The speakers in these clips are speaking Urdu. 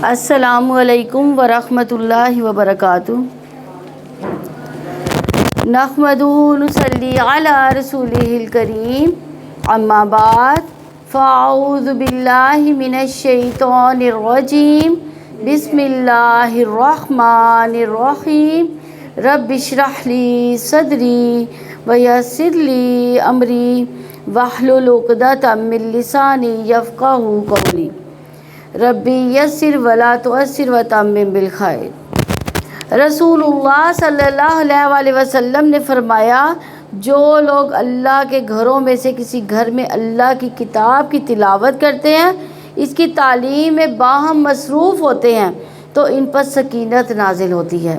السلام علیکم ورحمۃ اللہ وبرکاتہ۔ نحمدہ ونصلی علی رسولہ الکریم، اما بعد فاعوذ باللہ من الشیطان الرجیم، بسم اللہ الرحمن الرحیم۔ رب اشرح لی صدری ویسر لی امری واحلل عقدۃ من لسانی یفقہوا قولی۔ ربی یسر ولا تعسر وتمم بالخیر۔ رسول اللہ صلی اللہ علیہ وسلم نے فرمایا، جو لوگ اللہ کے گھروں میں سے کسی گھر میں اللہ کی کتاب کی تلاوت کرتے ہیں، اس کی تعلیم میں باہم مصروف ہوتے ہیں، تو ان پر سکینت نازل ہوتی ہے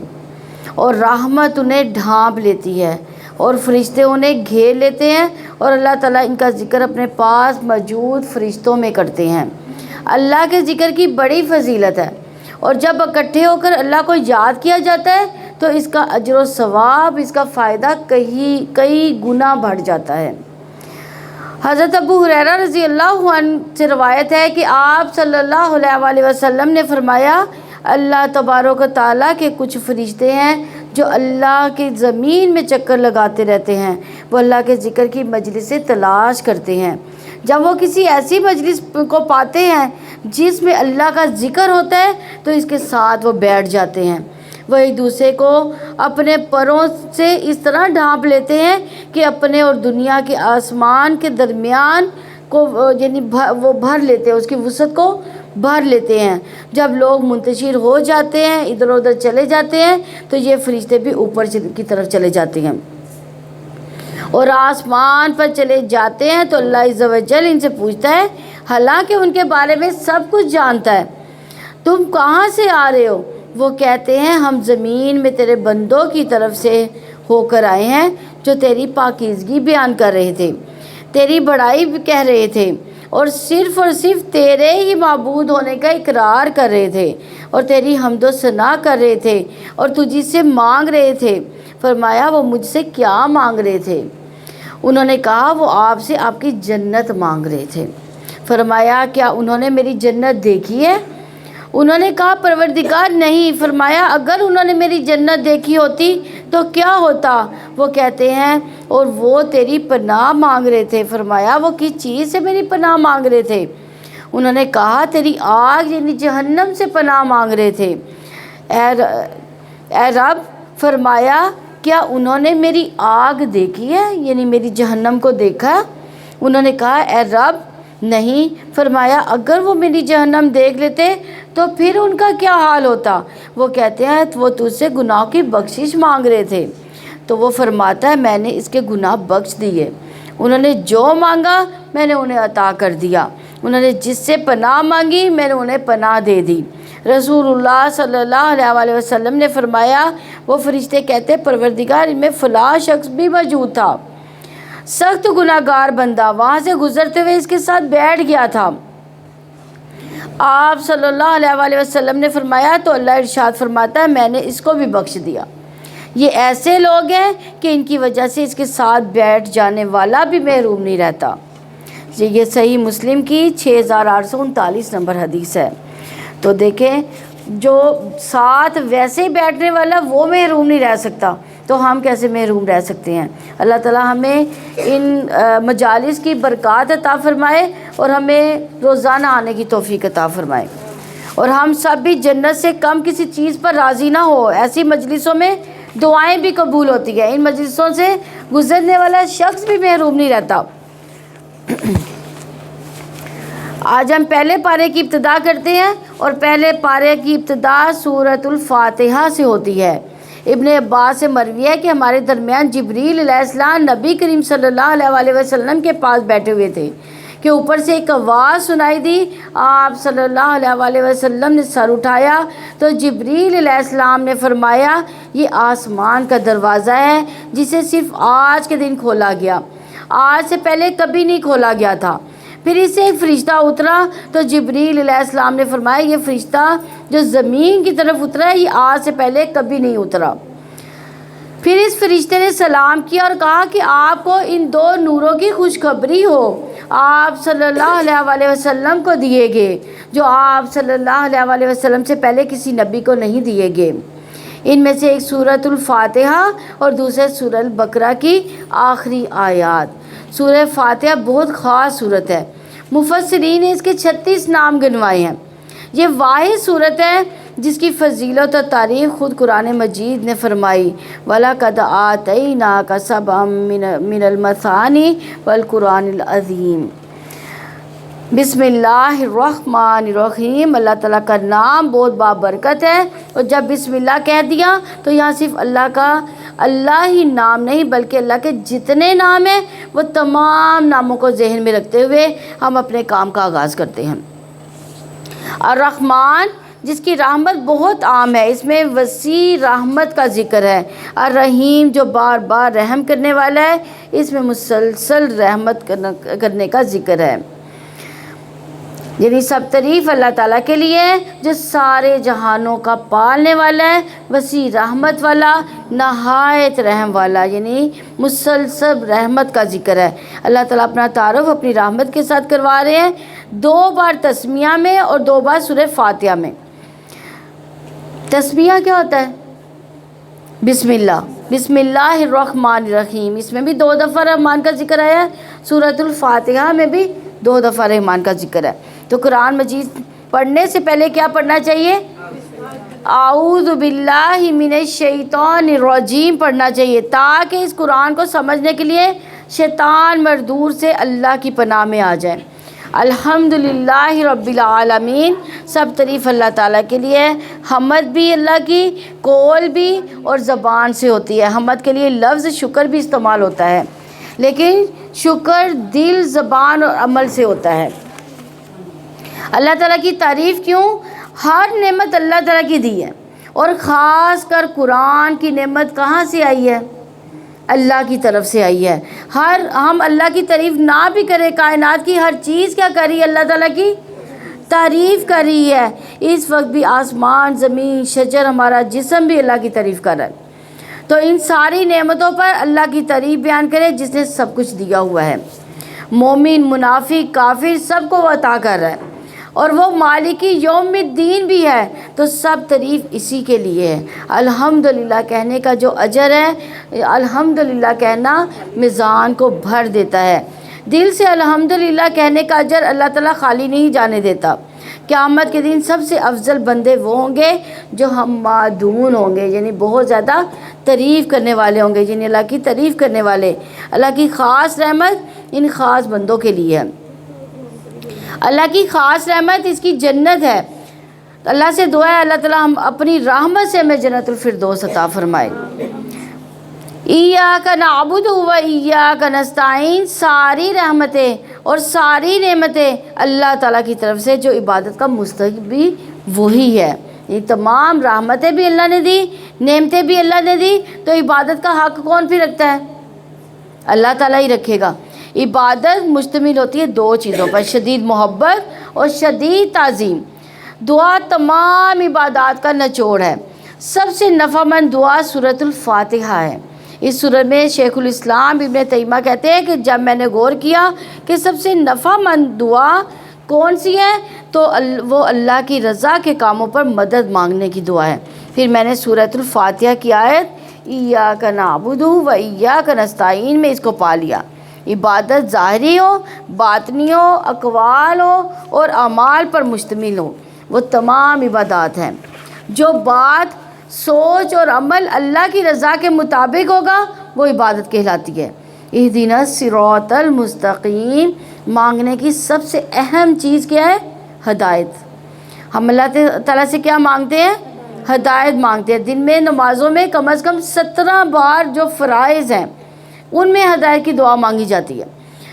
اور رحمت انہیں ڈھانپ لیتی ہے اور فرشتے انہیں گھیر لیتے ہیں، اور اللہ تعالیٰ ان کا ذکر اپنے پاس موجود فرشتوں میں کرتے ہیں۔ اللہ کے ذکر کی بڑی فضیلت ہے، اور جب اکٹھے ہو کر اللہ کو یاد کیا جاتا ہے تو اس کا اجر و ثواب، اس کا فائدہ کئی گنا بڑھ جاتا ہے۔ حضرت ابو ہریرہ رضی اللہ عنہ سے روایت ہے کہ آپ صلی اللہ علیہ وسلم نے فرمایا، اللہ تبارک و تعالیٰ کے کچھ فرشتے ہیں جو اللہ کی زمین میں چکر لگاتے رہتے ہیں، وہ اللہ کے ذکر کی مجلس سے تلاش کرتے ہیں۔ جب وہ کسی ایسی مجلس کو پاتے ہیں جس میں اللہ کا ذکر ہوتا ہے تو اس کے ساتھ وہ بیٹھ جاتے ہیں۔ وہ ایک دوسرے کو اپنے پروں سے اس طرح ڈھانپ لیتے ہیں کہ اپنے اور دنیا کے آسمان کے درمیان کو وہ بھر لیتے ہیں، اس کی وسعت کو بھر لیتے ہیں۔ جب لوگ منتشر ہو جاتے ہیں، ادھر ادھر چلے جاتے ہیں، تو یہ فرشتے بھی اوپر کی طرف چلے جاتے ہیں اور آسمان پر چلے جاتے ہیں، تو اللہ عز و جل ان سے پوچھتا ہے، حالانکہ ان کے بارے میں سب کچھ جانتا ہے، تم کہاں سے آ رہے ہو؟ وہ کہتے ہیں، ہم زمین میں تیرے بندوں کی طرف سے ہو کر آئے ہیں جو تیری پاکیزگی بیان کر رہے تھے، تیری بڑائی کہہ رہے تھے، اور صرف تیرے ہی معبود ہونے کا اقرار کر رہے تھے، اور تیری حمد و ثنا کر رہے تھے، اور تجھ سے مانگ رہے تھے۔ فرمایا، وہ مجھ سے کیا مانگ رہے تھے؟ انہوں نے کہا، وہ آپ سے آپ کی جنت مانگ رہے تھے۔ فرمایا، کیا انہوں نے میری جنت دیکھی ہے؟ انہوں نے کہا، پروردگار نہیں۔ فرمایا، اگر انہوں نے میری جنت دیکھی ہوتی تو کیا ہوتا؟ وہ کہتے ہیں، اور وہ تیری پناہ مانگ رہے تھے۔ فرمایا، وہ کس چیز سے میری پناہ مانگ رہے تھے؟ انہوں نے کہا، تیری آگ یعنی جہنم سے پناہ مانگ رہے تھے۔ اے رب، فرمایا، کیا انہوں نے میری آگ دیکھی ہے یعنی میری جہنم کو دیکھا؟ انہوں نے کہا، اے رب، نہیں۔ فرمایا، اگر وہ میری جہنم دیکھ لیتے تو پھر ان کا کیا حال ہوتا؟ وہ کہتے ہیں، وہ تجھ سے گناہ کی بخشش مانگ رہے تھے۔ تو وہ فرماتا ہے، میں نے اس کے گناہ بخش دیے۔ انہوں نے جو مانگا میں نے انہیں عطا کر دیا، انہوں نے جس سے پناہ مانگی میں نے انہیں پناہ دے دی۔ رسول اللہ صلی اللہ علیہ وسلم نے فرمایا، وہ فرشتے کہتے، پروردگار، ان میں فلاں شخص بھی موجود تھا، سخت گناہ گار بندہ، وہاں سے گزرتے ہوئے اس کے ساتھ بیٹھ گیا تھا۔ آپ صلی اللہ علیہ وسلم نے فرمایا، تو اللہ ارشاد فرماتا ہے، میں نے اس کو بھی بخش دیا۔ یہ ایسے لوگ ہیں کہ ان کی وجہ سے اس کے ساتھ بیٹھ جانے والا بھی محروم نہیں رہتا۔ یہ صحیح مسلم کی 6839 نمبر حدیث ہے۔ تو دیکھیں، جو ساتھ ویسے ہی بیٹھنے والا وہ محروم نہیں رہ سکتا، تو ہم کیسے محروم رہ سکتے ہیں؟ اللہ تعالیٰ ہمیں ان مجالس کی برکات عطا فرمائے اور ہمیں روزانہ آنے کی توفیق عطا فرمائے، اور ہم سب بھی جنت سے کم کسی چیز پر راضی نہ ہو۔ ایسی مجلسوں میں دعائیں بھی قبول ہوتی ہیں، ان مجلسوں سے گزرنے والا شخص بھی محروم نہیں رہتا۔ آج ہم پہلے پارے کی ابتدا کرتے ہیں، اور پہلے پارے کی ابتدا سورۃ الفاتحہ سے ہوتی ہے۔ ابن عباس سے مروی ہے کہ ہمارے درمیان جبریل علیہ السلام نبی کریم صلی اللہ علیہ وسلم کے پاس بیٹھے ہوئے تھے کہ اوپر سے ایک آواز سنائی دی۔ آپ صلی اللہ علیہ وسلم نے سر اٹھایا تو جبریل علیہ السلام نے فرمایا، یہ آسمان کا دروازہ ہے جسے صرف آج کے دن کھولا گیا، آج سے پہلے کبھی نہیں کھولا گیا تھا۔ پھر اس سے ایک فرشتہ اترا تو جبریل علیہ السلام نے فرمایا، یہ فرشتہ جو زمین کی طرف اترا ہے، یہ آج سے پہلے کبھی نہیں اترا۔ پھر اس فرشتے نے سلام کیا اور کہا کہ آپ کو ان دو نوروں کی خوشخبری ہو۔ آپ صلی اللہ علیہ وسلم کو دیے گئے، جو آپ صلی اللہ علیہ وسلم سے پہلے کسی نبی کو نہیں دیے گئے۔ ان میں سے ایک سورۃ الفاتحہ اور دوسرے سورۃ البقرہ کی آخری آیات۔ سورہ فاتحہ بہت خاص صورت ہے، مفسرین نے اس کے 36 نام گنوائے ہیں۔ یہ واحد صورت ہے جس کی فضیلت اور تعریف خود قرآن مجید نے فرمائی، وَلَقَدْ آتَيْنَاكَ سَبْعًا مِنَ الْمَثَانِي وَالْقُرْآنِ الْعَظِيمِ۔ بسم اللہ الرحمن الرحیم، اللہ تعالیٰ کا نام بہت بابرکت ہے، اور جب بسم اللہ کہہ دیا تو یہاں صرف اللہ ہی نام نہیں بلکہ اللہ کے جتنے نام ہیں وہ تمام ناموں کو ذہن میں رکھتے ہوئے ہم اپنے کام کا آغاز کرتے ہیں۔ الرحمن جس کی رحمت بہت عام ہے، اس میں وسیع رحمت کا ذکر ہے۔ الرحیم جو بار بار رحم کرنے والا ہے، اس میں مسلسل رحمت کرنے کا ذکر ہے۔ یعنی سب تعریف اللہ تعالیٰ کے لیے ہے جو سارے جہانوں کا پالنے والا ہے، وسیع رحمت والا، نہایت رحم والا، یعنی مسلسل رحمت کا ذکر ہے۔ اللہ تعالیٰ اپنا تعارف اپنی رحمت کے ساتھ کروا رہے ہیں، 2 بار تسمیہ میں اور 2 بار سورہ فاتحہ میں۔ تسمیہ کیا ہوتا ہے؟ بسم اللہ، بسم اللہ الرحمن الرحیم، اس میں بھی 2 دفعہ رحمان کا ذکر آیا ہے، سورۃ الفاتحہ میں بھی 2 دفعہ رحمان کا ذکر ہے۔ تو قرآن مجید پڑھنے سے پہلے کیا پڑھنا چاہیے؟ اعوذ باللہ من الشیطان الرجیم پڑھنا چاہیے، تاکہ اس قرآن کو سمجھنے کے لیے شیطان مردود سے اللہ کی پناہ میں آ جائے۔ الحمدللہ رب العالمین، سب تعریف اللہ تعالیٰ کے لیے ہے۔ حمد بھی اللہ کی قول بھی اور زبان سے ہوتی ہے۔ حمد کے لیے لفظ شکر بھی استعمال ہوتا ہے، لیکن شکر دل، زبان اور عمل سے ہوتا ہے۔ اللہ تعالیٰ کی تعریف کیوں؟ ہر نعمت اللہ تعالیٰ کی دی ہے، اور خاص کر قرآن کی نعمت کہاں سے آئی ہے؟ اللہ کی طرف سے آئی ہے۔ ہم اللہ کی تعریف نہ بھی کریں، کائنات کی ہر چیز کیا کر رہی ہے؟ اللہ تعالیٰ کی تعریف کر رہی ہے۔ اس وقت بھی آسمان، زمین، شجر، ہمارا جسم بھی اللہ کی تعریف کر رہا ہے۔ تو ان ساری نعمتوں پر اللہ کی تعریف بیان کرے جس نے سب کچھ دیا ہوا ہے۔ مومن، منافق، کافر سب کو وہ عطا کر رہا ہے، اور وہ مالکی یوم الدین بھی ہے، تو سب تعریف اسی کے لیے ہے۔ الحمدللہ کہنے کا جو اجر ہے، الحمدللہ کہنا میزان کو بھر دیتا ہے۔ دل سے الحمدللہ کہنے کا اجر اللہ تعالیٰ خالی نہیں جانے دیتا۔ قیامت کے دن سب سے افضل بندے وہ ہوں گے جو حمادون ہوں گے، یعنی بہت زیادہ تعریف کرنے والے ہوں گے، یعنی اللہ کی تعریف کرنے والے۔ اللہ کی خاص رحمت ان خاص بندوں کے لیے ہے۔ اللہ کی خاص رحمت اس کی جنت ہے۔ اللہ سے دعا ہے اللہ تعالیٰ ہم اپنی رحمت سے ہمیں جنت الفردوس عطا فرمائے۔ ایاک نعبد و ایاک نستعین، ساری رحمتیں اور ساری نعمتیں اللہ تعالیٰ کی طرف سے، جو عبادت کا مستحق بھی وہی ہے۔ یہ تمام رحمتیں بھی اللہ نے دی، نعمتیں بھی اللہ نے دی، تو عبادت کا حق کون پھر رکھتا ہے؟ اللہ تعالیٰ ہی رکھے گا۔ عبادت مشتمل ہوتی ہے 2 چیزوں پر، شدید محبت اور شدید تعظیم۔ دعا تمام عبادات کا نچوڑ ہے۔ سب سے نفع مند دعا سورۃ الفاتحہ ہے۔ اس سورت میں شیخ الاسلام ابن تیمیہ کہتے ہیں کہ جب میں نے غور کیا کہ سب سے نفع مند دعا کون سی ہے، تو وہ اللہ کی رضا کے کاموں پر مدد مانگنے کی دعا ہے۔ پھر میں نے سورۃ الفاتحہ کی آیت ایاک نعبد و ایاک نستعین میں اس کو پا لیا۔ عبادت ظاہری ہو، باطنی ہو، اقوال ہو اور اعمال پر مشتمل ہو، وہ تمام عبادات ہیں۔ جو بات، سوچ اور عمل اللہ کی رضا کے مطابق ہوگا وہ عبادت کہلاتی ہے۔ اہدنا الصراط المستقیم مانگنے کی سب سے اہم چیز کیا ہے؟ ہدایت۔ ہم اللہ تعالیٰ سے کیا مانگتے ہیں؟ ہدایت مانگتے ہیں۔ دن میں نمازوں میں کم از کم 17 بار جو فرائض ہیں ان میں ہدایت کی دعا مانگی جاتی ہے،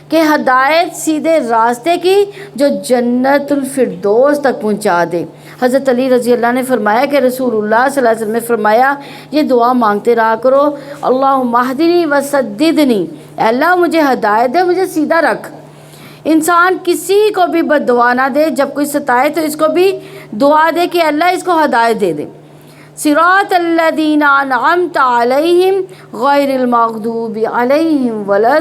کہ ہدایت سیدھے راستے کی جو جنت الفردوس تک پہنچا دے۔ حضرت علی رضی اللہ نے فرمایا کہ رسول اللہ صلی اللہ علیہ وسلم نے فرمایا یہ دعا مانگتے رہا کرو، اللہم اہدنی وسددنی، اے اللہ مجھے ہدایت دے، مجھے سیدھا رکھ۔ انسان کسی کو بھی بد دعا نہ دے، جب کوئی ستائے تو اس کو بھی دعا دے کہ اللہ اس کو ہدایت دے دے۔ صراط الذین انعمت علیہم غیر المغضوب علیہم ولا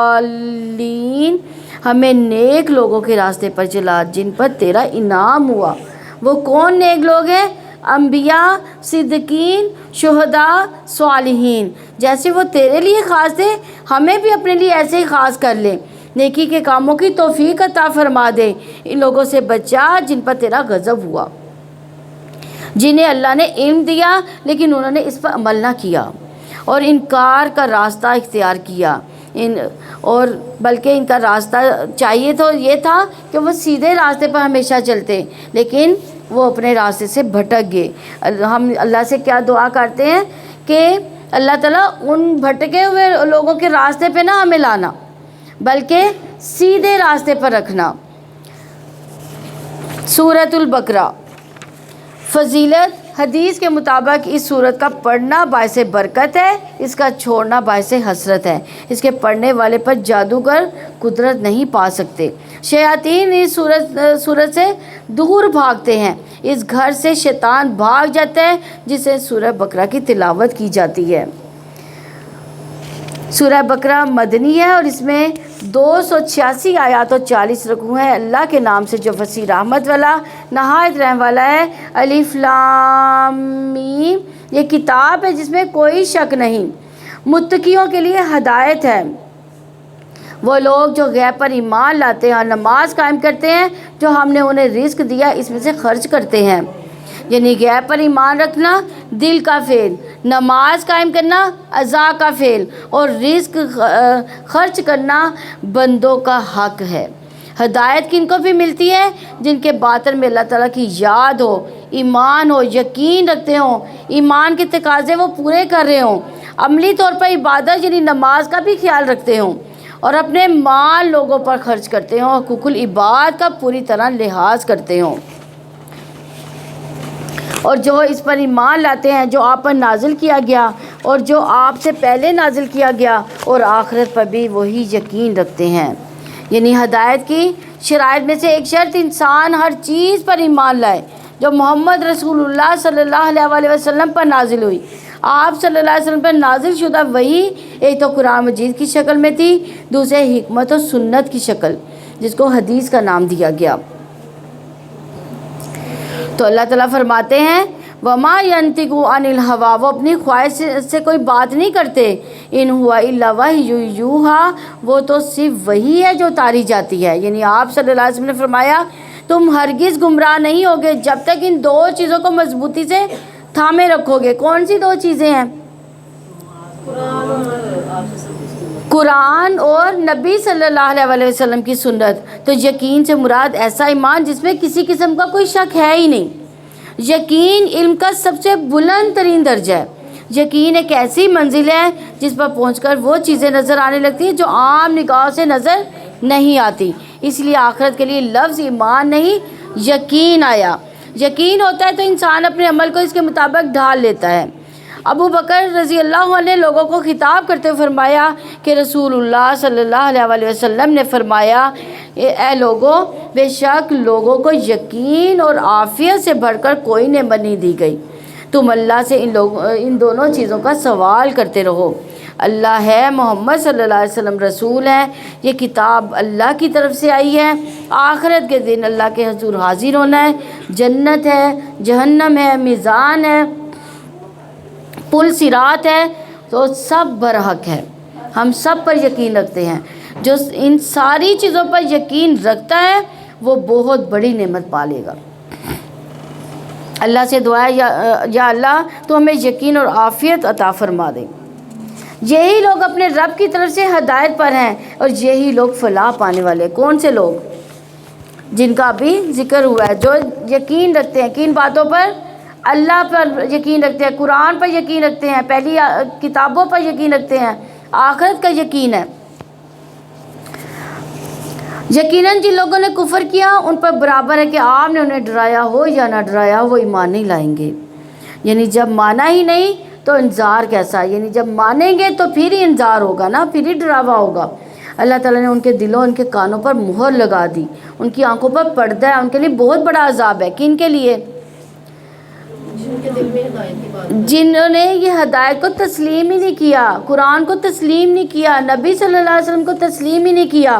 الضالین، ہمیں نیک لوگوں کے راستے پر چلا جن پر تیرا انعام ہوا۔ وہ کون نیک لوگ ہیں؟ انبیاء، صدیقین، شہداء، صالحین۔ جیسے وہ تیرے لیے خاص تھے ہمیں بھی اپنے لیے ایسے ہی خاص کر لے، نیکی کے کاموں کی توفیق عطا فرما دے۔ ان لوگوں سے بچا جن پر تیرا غضب ہوا، جنہیں اللہ نے علم دیا لیکن انہوں نے اس پر عمل نہ کیا اور انکار کا راستہ اختیار کیا، اور بلکہ ان کا راستہ چاہیے تو یہ تھا کہ وہ سیدھے راستے پر ہمیشہ چلتے، لیکن وہ اپنے راستے سے بھٹک گئے۔ ہم اللہ سے کیا دعا کرتے ہیں کہ اللہ تعالیٰ ان بھٹکے ہوئے لوگوں کے راستے پہ نہ ہمیں لانا، بلکہ سیدھے راستے پر رکھنا۔ سورۃ البقرہ۔ فضیلت: حدیث کے مطابق اس سورت کا پڑھنا باعث برکت ہے، اس کا چھوڑنا باعث حسرت ہے۔ اس کے پڑھنے والے پر جادوگر قدرت نہیں پا سکتے۔ شیاطین اس سورت سے دور بھاگتے ہیں۔ اس گھر سے شیطان بھاگ جاتا ہے جسے سورہ بقرہ کی تلاوت کی جاتی ہے۔ سورہ بقرہ مدنی ہے اور اس میں 286 آیات اور 40 رکوع ہیں۔ اللہ کے نام سے جو وسیع رحمت والا نہایت رحم والا ہے۔ الف لام میم، یہ کتاب ہے جس میں کوئی شک نہیں، متقیوں کے لیے ہدایت ہے۔ وہ لوگ جو غیب پر ایمان لاتے ہیں اور نماز قائم کرتے ہیں، جو ہم نے انہیں رزق دیا اس میں سے خرچ کرتے ہیں۔ یعنی غیب پر ایمان رکھنا دل کا فعل، نماز قائم کرنا اعضاء کا فعل، اور رزق خرچ کرنا بندوں کا حق ہے۔ ہدایت کن کو بھی ملتی ہے؟ جن کے باطن میں اللہ تعالیٰ کی یاد ہو، ایمان ہو، یقین رکھتے ہوں، ایمان کے تقاضے وہ پورے کر رہے ہوں، عملی طور پر عبادت یعنی نماز کا بھی خیال رکھتے ہوں، اور اپنے مال لوگوں پر خرچ کرتے ہوں، حقوق العباد کا پوری طرح لحاظ کرتے ہوں، اور جو اس پر ایمان لاتے ہیں جو آپ پر نازل کیا گیا اور جو آپ سے پہلے نازل کیا گیا، اور آخرت پر بھی وہی یقین رکھتے ہیں۔ یعنی ہدایت کی شرائط میں سے ایک شرط انسان ہر چیز پر ایمان لائے جو محمد رسول اللہ صلی اللہ علیہ وسلم پر نازل ہوئی۔ آپ صلی اللہ علیہ وسلم پر نازل شدہ وحی ایک تو قرآن مجید کی شکل میں تھی، دوسرے حکمت و سنت کی شکل جس کو حدیث کا نام دیا گیا۔ تو اللہ تعالیٰ فرماتے ہیں وما ينطق عن الهوى، وہ اپنی خواہش سے کوئی بات نہیں کرتے، ان ہوا الا وحی یوحی، وہ تو صرف وہی ہے جو اتاری جاتی ہے۔ یعنی آپ صلی اللہ علیہ وسلم نے فرمایا تم ہرگز گمراہ نہیں ہوگے جب تک ان دو چیزوں کو مضبوطی سے تھامے رکھو گے۔ کون سی دو چیزیں ہیں؟ قرآن اور نبی صلی اللہ علیہ وسلم کی سنت۔ تو یقین سے مراد ایسا ایمان جس میں کسی قسم کا کوئی شک ہے ہی نہیں۔ یقین علم کا سب سے بلند ترین درجہ ہے۔ یقین ایک ایسی منزل ہے جس پر پہنچ کر وہ چیزیں نظر آنے لگتی ہیں جو عام نگاہ سے نظر نہیں آتی۔ اس لیے آخرت کے لیے لفظ ایمان نہیں یقین آیا۔ یقین ہوتا ہے تو انسان اپنے عمل کو اس کے مطابق ڈھال لیتا ہے۔ ابو بکر رضی اللہ عنہ نے لوگوں کو خطاب کرتے ہوئے فرمایا کہ رسول اللہ صلی اللہ علیہ وسلم نے فرمایا اے لوگو، بے شک لوگوں کو یقین اور عافیت سے بڑھ کر کوئی نعمت نہیں دی گئی، تم اللہ سے ان دونوں چیزوں کا سوال کرتے رہو۔ اللہ ہے، محمد صلی اللہ علیہ وسلم رسول ہے، یہ کتاب اللہ کی طرف سے آئی ہے، آخرت کے دن اللہ کے حضور حاضر ہونا ہے، جنت ہے، جہنم ہے، میزان ہے، پل صراط ہے، تو سب برحق ہے۔ ہم سب پر یقین رکھتے ہیں۔ جو ان ساری چیزوں پر یقین رکھتا ہے وہ بہت بڑی نعمت پالے گا۔ اللہ سے دعا ہے یا اللہ تو ہمیں یقین اور عافیت عطا فرما دے۔ یہی لوگ اپنے رب کی طرف سے ہدایت پر ہیں اور یہی لوگ فلاح پانے والے۔ کون سے لوگ؟ جن کا ابھی ذکر ہوا ہے، جو یقین رکھتے ہیں کن باتوں پر؟ اللہ پر یقین رکھتے ہیں، قرآن پر یقین رکھتے ہیں، پہلی کتابوں پر یقین رکھتے ہیں، آخرت کا یقین ہے۔ یقیناً جن لوگوں نے کفر کیا ان پر برابر ہے کہ آپ نے انہیں ڈرایا ہو یا نہ ڈرایا ہو، وہ ایمان نہیں لائیں گے۔ یعنی جب مانا ہی نہیں تو انذار کیسا؟ یعنی جب مانیں گے تو پھر ہی انذار ہوگا نا، پھر ہی ڈراوا ہوگا۔ اللہ تعالیٰ نے ان کے دلوں، ان کے کانوں پر مہر لگا دی، ان کی آنکھوں پر پردہ ہے، ان کے لیے بہت بڑا عذاب ہے۔ کن کے لیے؟ کے دل میں ہدایت کی بات ہے، جنہوں نے یہ ہدایت کو تسلیم ہی نہیں کیا، قرآن کو تسلیم نہیں کیا، نبی صلی اللہ علیہ وسلم کو تسلیم ہی نہیں کیا،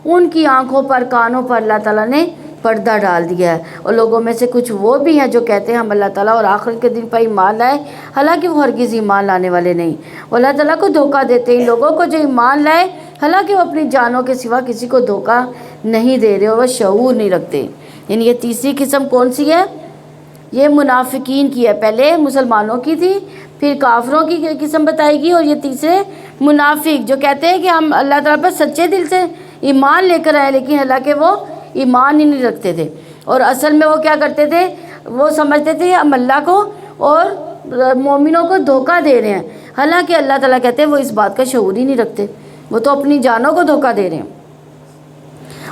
ان کی آنکھوں پر کانوں پر اللہ تعالیٰ نے پردہ ڈال دیا ہے۔ اور لوگوں میں سے کچھ وہ بھی ہیں جو کہتے ہیں ہم اللہ تعالیٰ اور آخرت کے دن پر ایمان لائے، حالانکہ وہ ہرگز ایمان لانے والے نہیں، وہ اللہ تعالیٰ کو دھوکہ دیتے ہیں لوگوں کو جو ایمان لائے، حالانکہ وہ اپنی جانوں کے سوا کسی کو دھوکہ نہیں دے رہے اور وہ شعور نہیں رکھتے۔ یعنی یہ تیسری قسم کون سی ہے؟ یہ منافقین کی ہے، پہلے مسلمانوں کی تھی، پھر کافروں کی قسم بتائی گئی، اور یہ تیسرے منافق جو کہتے ہیں کہ ہم اللہ تعالیٰ پر سچے دل سے ایمان لے کر آئے، لیکن حالانکہ وہ ایمان ہی نہیں رکھتے تھے، اور اصل میں وہ کیا کرتے تھے، وہ سمجھتے تھے ہم اللہ کو اور مومنوں کو دھوکہ دے رہے ہیں، حالانکہ اللہ تعالیٰ کہتے ہیں وہ اس بات کا شعور ہی نہیں رکھتے، وہ تو اپنی جانوں کو دھوکہ دے رہے ہیں۔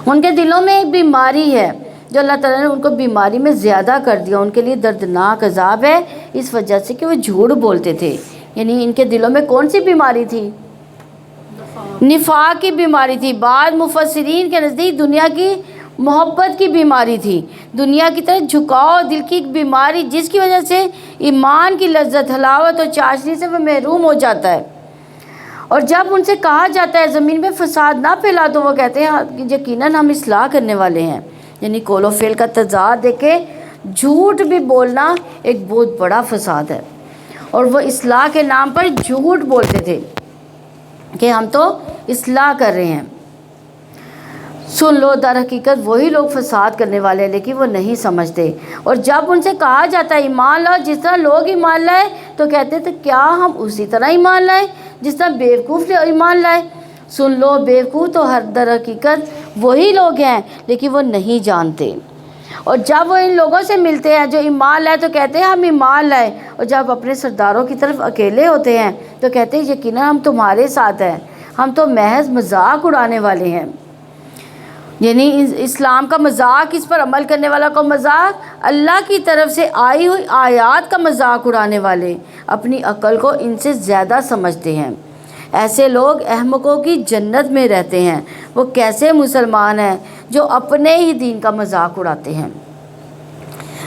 ان کے دلوں میں ایک بیماری ہے جو اللہ تعالیٰ نے ان کو بیماری میں زیادہ کر دیا، ان کے لیے دردناک عذاب ہے اس وجہ سے کہ وہ جھوٹ بولتے تھے۔ یعنی ان کے دلوں میں کون سی بیماری تھی؟ نفاق کی بیماری تھی۔ بعض مفسرین کے نزدیک دنیا کی محبت کی بیماری تھی، دنیا کی طرف جھکاؤ، دل کی ایک بیماری جس کی وجہ سے ایمان کی لذت، حلاوت اور چاشنی سے وہ محروم ہو جاتا ہے۔ اور جب ان سے کہا جاتا ہے زمین میں فساد نہ پھیلا تو وہ کہتے ہیں یقیناً ہم اصلاح کرنے والے ہیں۔ یعنی قول و فعل کا تضاد دیکھے، جھوٹ بھی بولنا ایک بہت بڑا فساد ہے، اور وہ اصلاح کے نام پر جھوٹ بولتے تھے کہ ہم تو اصلاح کر رہے ہیں۔ سن لو، در حقیقت وہی لوگ فساد کرنے والے ہیں لیکن وہ نہیں سمجھتے۔ اور جب ان سے کہا جاتا ہے ایمان لاؤ جس طرح لوگ ایمان لائے تو کہتے تھے کیا ہم اسی طرح ایمان لائیں جس طرح بیوقوف ایمان لائے۔ سن لو، بیوقوف تو در حقیقت وہی لوگ ہیں لیکن وہ نہیں جانتے۔ اور جب وہ ان لوگوں سے ملتے ہیں جو ایمان لائے تو کہتے ہیں ہم ایمان لائے، اور جب اپنے سرداروں کی طرف اکیلے ہوتے ہیں تو کہتے ہیں یقیناً ہم تمہارے ساتھ ہیں، ہم تو محض مذاق اڑانے والے ہیں۔ یعنی اسلام کا مذاق، اس پر عمل کرنے والا کا مذاق، اللہ کی طرف سے آئی ہوئی آیات کا مذاق اڑانے والے اپنی عقل کو ان سے زیادہ سمجھتے ہیں۔ ایسے لوگ احمقوں کی جنت میں رہتے ہیں۔ وہ کیسے مسلمان ہیں جو اپنے ہی دین کا مذاق اڑاتے ہیں؟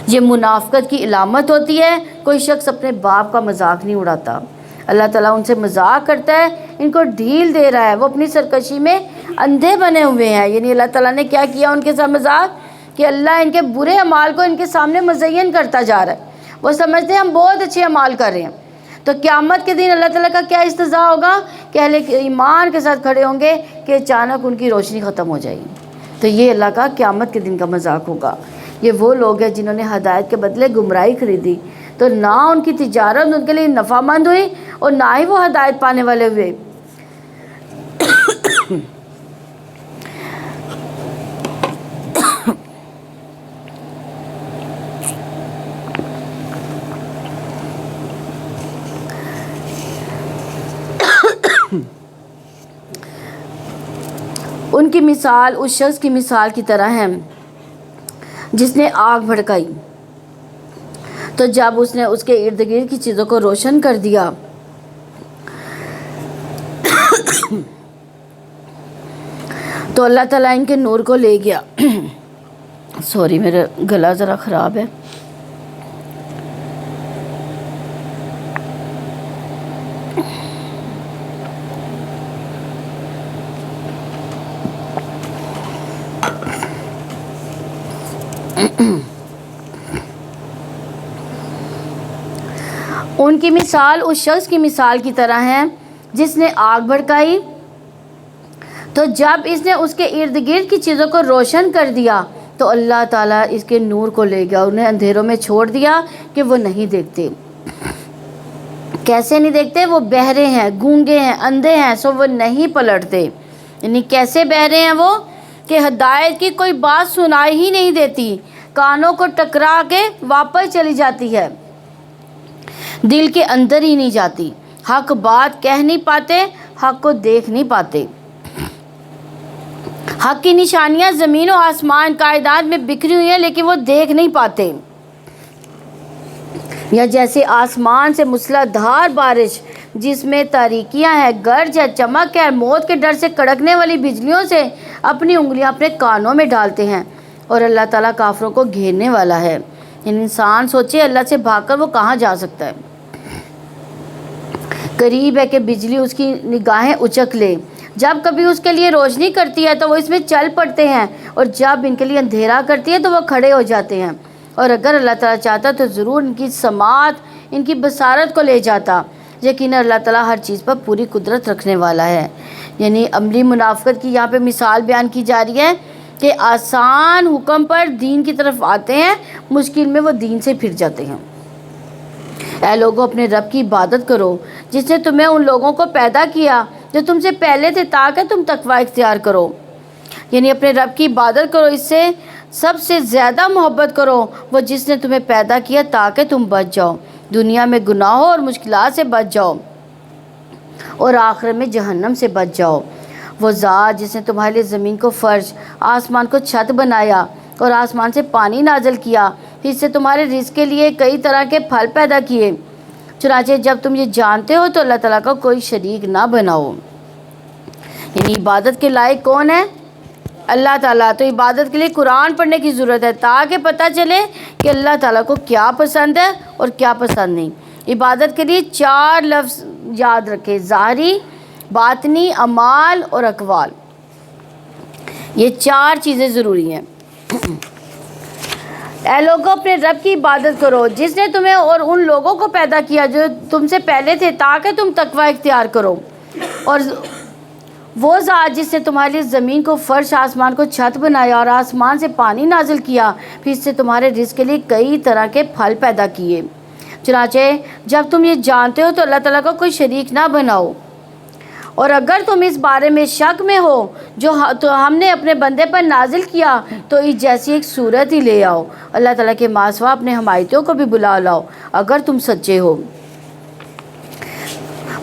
یہ منافقت کی علامت ہوتی ہے۔ کوئی شخص اپنے باپ کا مذاق نہیں اڑاتا۔ اللہ تعالیٰ ان سے مذاق کرتا ہے، ان کو ڈھیل دے رہا ہے، وہ اپنی سرکشی میں اندھے بنے ہوئے ہیں۔ یعنی اللہ تعالیٰ نے کیا کیا ان کے ساتھ مذاق کہ اللہ ان کے برے اعمال کو ان کے سامنے مزین کرتا جا رہا ہے۔ وہ سمجھتے ہیں ہم بہت اچھے اعمال کر رہے ہیں۔ تو قیامت کے دن اللہ تعالیٰ کا کیا استضاء ہوگا کہ اہل ایمان کے ساتھ کھڑے ہوں گے کہ اچانک ان کی روشنی ختم ہو جائے گی۔ تو یہ اللہ کا قیامت کے دن کا مذاق ہوگا۔ یہ وہ لوگ ہیں جنہوں نے ہدایت کے بدلے گمراہی خریدی، تو نہ ان کی تجارت ان کے لیے نفع مند ہوئی اور نہ ہی وہ ہدایت پانے والے ہوئے۔ ان کی مثال اس شخص کی مثال کی طرح ہے جس نے آگ بھڑکائی، تو جب اس نے اس کے ارد گرد کی چیزوں کو روشن کر دیا تو اللہ تعالیٰ ان کے نور کو لے گیا۔ سوری، میرا گلا ذرا خراب ہے۔ ان کی مثال اس شخص کی مثال کی طرح ہے جس نے آگ بھڑکائی، تو جب اس نے اس کے ارد گرد کی چیزوں کو روشن کر دیا تو اللہ تعالیٰ اس کے نور کو لے گیا، انہیں اندھیروں میں چھوڑ دیا کہ وہ نہیں دیکھتے۔ کیسے نہیں دیکھتے؟ وہ بہرے ہیں، گونگے ہیں، اندھے ہیں، سو وہ نہیں پلٹتے۔ یعنی کیسے بہرے ہیں وہ کہ ہدایت کی کوئی بات سنائی ہی نہیں دیتی، کانوں کو ٹکرا کے واپس چلی جاتی ہے، دل کے اندر ہی نہیں جاتی، حق بات کہہ نہیں پاتے، حق کو دیکھ نہیں پاتے۔ حق کی نشانیاں زمین و آسمان کائنات میں بکھری ہوئی ہیں لیکن وہ دیکھ نہیں پاتے۔ یا جیسے آسمان سے موسلا دھار بارش جس میں تاریکیاں ہیں، گرج ہے، چمک ہے، موت کے ڈر سے کڑکنے والی بجلیوں سے اپنی انگلیاں اپنے کانوں میں ڈالتے ہیں، اور اللہ تعالیٰ کافروں کو گھیرنے والا ہے۔ یعنی انسان سوچے اللہ سے بھاگ کر وہ کہاں جا سکتا ہے۔ قریب ہے کہ بجلی اس کی نگاہیں اچک لے، جب کبھی اس کے لیے روشنی کرتی ہے تو وہ اس میں چل پڑتے ہیں، اور جب ان کے لیے اندھیرا کرتی ہے تو وہ کھڑے ہو جاتے ہیں۔ اور اگر اللہ تعالیٰ چاہتا تو ضرور ان کی سماعت، ان کی بصارت کو لے جاتا۔ یقیناً اللہ تعالیٰ ہر چیز پر پوری قدرت رکھنے والا ہے۔ یعنی عملی منافقت کی یہاں پہ مثال بیان کی جا رہی ہے کہ آسان حکم پر دین کی طرف آتے ہیں، مشکل میں وہ دین سے پھر جاتے ہیں۔ اے لوگوں، اپنے رب کی عبادت کرو جس نے تمہیں ان لوگوں کو پیدا کیا جو تم سے پہلے تھے، تاکہ تم تقوی اختیار کرو۔ یعنی اپنے رب کی عبادت کرو، اس سے سب سے زیادہ محبت کرو، وہ جس نے تمہیں پیدا کیا تاکہ تم بچ جاؤ، دنیا میں گناہوں اور مشکلات سے بچ جاؤ اور آخرت میں جہنم سے بچ جاؤ۔ وہ ذات جس نے تمہارے لیے زمین کو فرش، آسمان کو چھت بنایا اور آسمان سے پانی نازل کیا، اس سے تمہارے رزق کے لیے کئی طرح کے پھل پیدا کیے۔ چنانچہ جب تم یہ جانتے ہو تو اللہ تعالیٰ کا کوئی شریک نہ بناؤ۔ یعنی عبادت کے لائق کون ہے؟ اللہ تعالیٰ۔ تو عبادت کے لیے قرآن پڑھنے کی ضرورت ہے تاکہ پتہ چلے کہ اللہ تعالیٰ کو کیا پسند ہے اور کیا پسند نہیں۔ عبادت کے لیے 4 لفظ یاد رکھے: ظاہری، باطنی، اعمال اور اقوال۔ یہ 4 چیزیں ضروری ہیں۔ اے لوگوں، اپنے رب کی عبادت کرو جس نے تمہیں اور ان لوگوں کو پیدا کیا جو تم سے پہلے تھے، تاکہ تم تقوی اختیار کرو۔ اور وہ ذات جس نے تمہارے لیے زمین کو فرش، آسمان کو چھت بنایا اور آسمان سے پانی نازل کیا، پھر اس سے تمہارے رزق کے لیے کئی طرح کے پھل پیدا کیے۔ چنانچہ جب تم یہ جانتے ہو تو اللہ تعالیٰ کا کوئی شریک نہ بناؤ۔ اور اگر تم اس بارے میں شک میں ہو جو تو ہم نے اپنے بندے پر نازل کیا، تو اس جیسی ایک صورت ہی لے آؤ، اللہ تعالیٰ کے ماں سوا اپنے حمایتیوں کو بھی بلا لاؤ اگر تم سچے ہو۔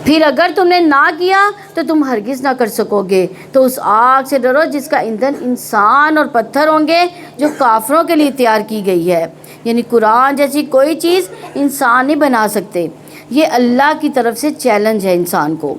پھر اگر تم نے نہ کیا تو تم ہرگز نہ کر سکو گے، تو اس آگ سے ڈرو جس کا ایندھن انسان اور پتھر ہوں گے، جو کافروں کے لیے تیار کی گئی ہے۔ یعنی قرآن جیسی کوئی چیز انسان نہیں بنا سکتے، یہ اللہ کی طرف سے چیلنج ہے انسان کو۔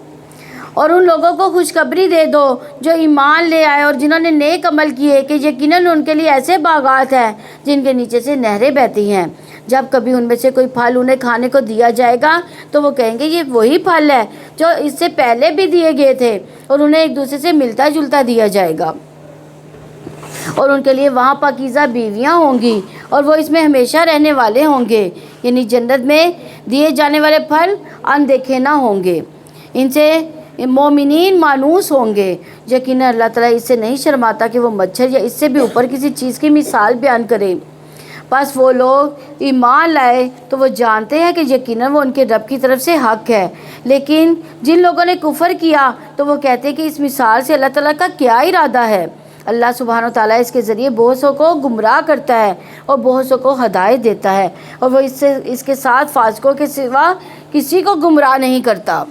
اور ان لوگوں کو خوشخبری دے دو جو ایمان لے آئے اور جنہوں نے نیک عمل کیے کہ یقیناً ان کے لیے ایسے باغات ہیں جن کے نیچے سے نہریں بہتی ہیں۔ جب کبھی ان میں سے کوئی پھل انہیں کھانے کو دیا جائے گا تو وہ کہیں گے یہ وہی پھل ہے جو اس سے پہلے بھی دیے گئے تھے، اور انہیں ایک دوسرے سے ملتا جلتا دیا جائے گا۔ اور ان کے لیے وہاں پاکیزہ بیویاں ہوں گی اور وہ اس میں ہمیشہ رہنے والے ہوں گے۔ یعنی جنت میں دیے جانے والے پھل اندیکھے نہ ہوں گے، ان سے مومنین مانوس ہوں گے۔ یقیناً اللہ تعالیٰ اس سے نہیں شرماتا کہ وہ مچھر یا اس سے بھی اوپر کسی چیز کی مثال بیان کرے۔ بس وہ لوگ ایمان لائے تو وہ جانتے ہیں کہ یقیناً وہ ان کے رب کی طرف سے حق ہے، لیکن جن لوگوں نے کفر کیا تو وہ کہتے ہیں کہ اس مثال سے اللہ تعالیٰ کا کیا ارادہ ہے۔ اللہ سبحانہ و تعالیٰ اس کے ذریعے بہت سو کو گمراہ کرتا ہے اور بہت سو کو ہدایت دیتا ہے، اور وہ اس کے ساتھ فاسقوں کے سوا کسی کو گمراہ نہیں کرتا۔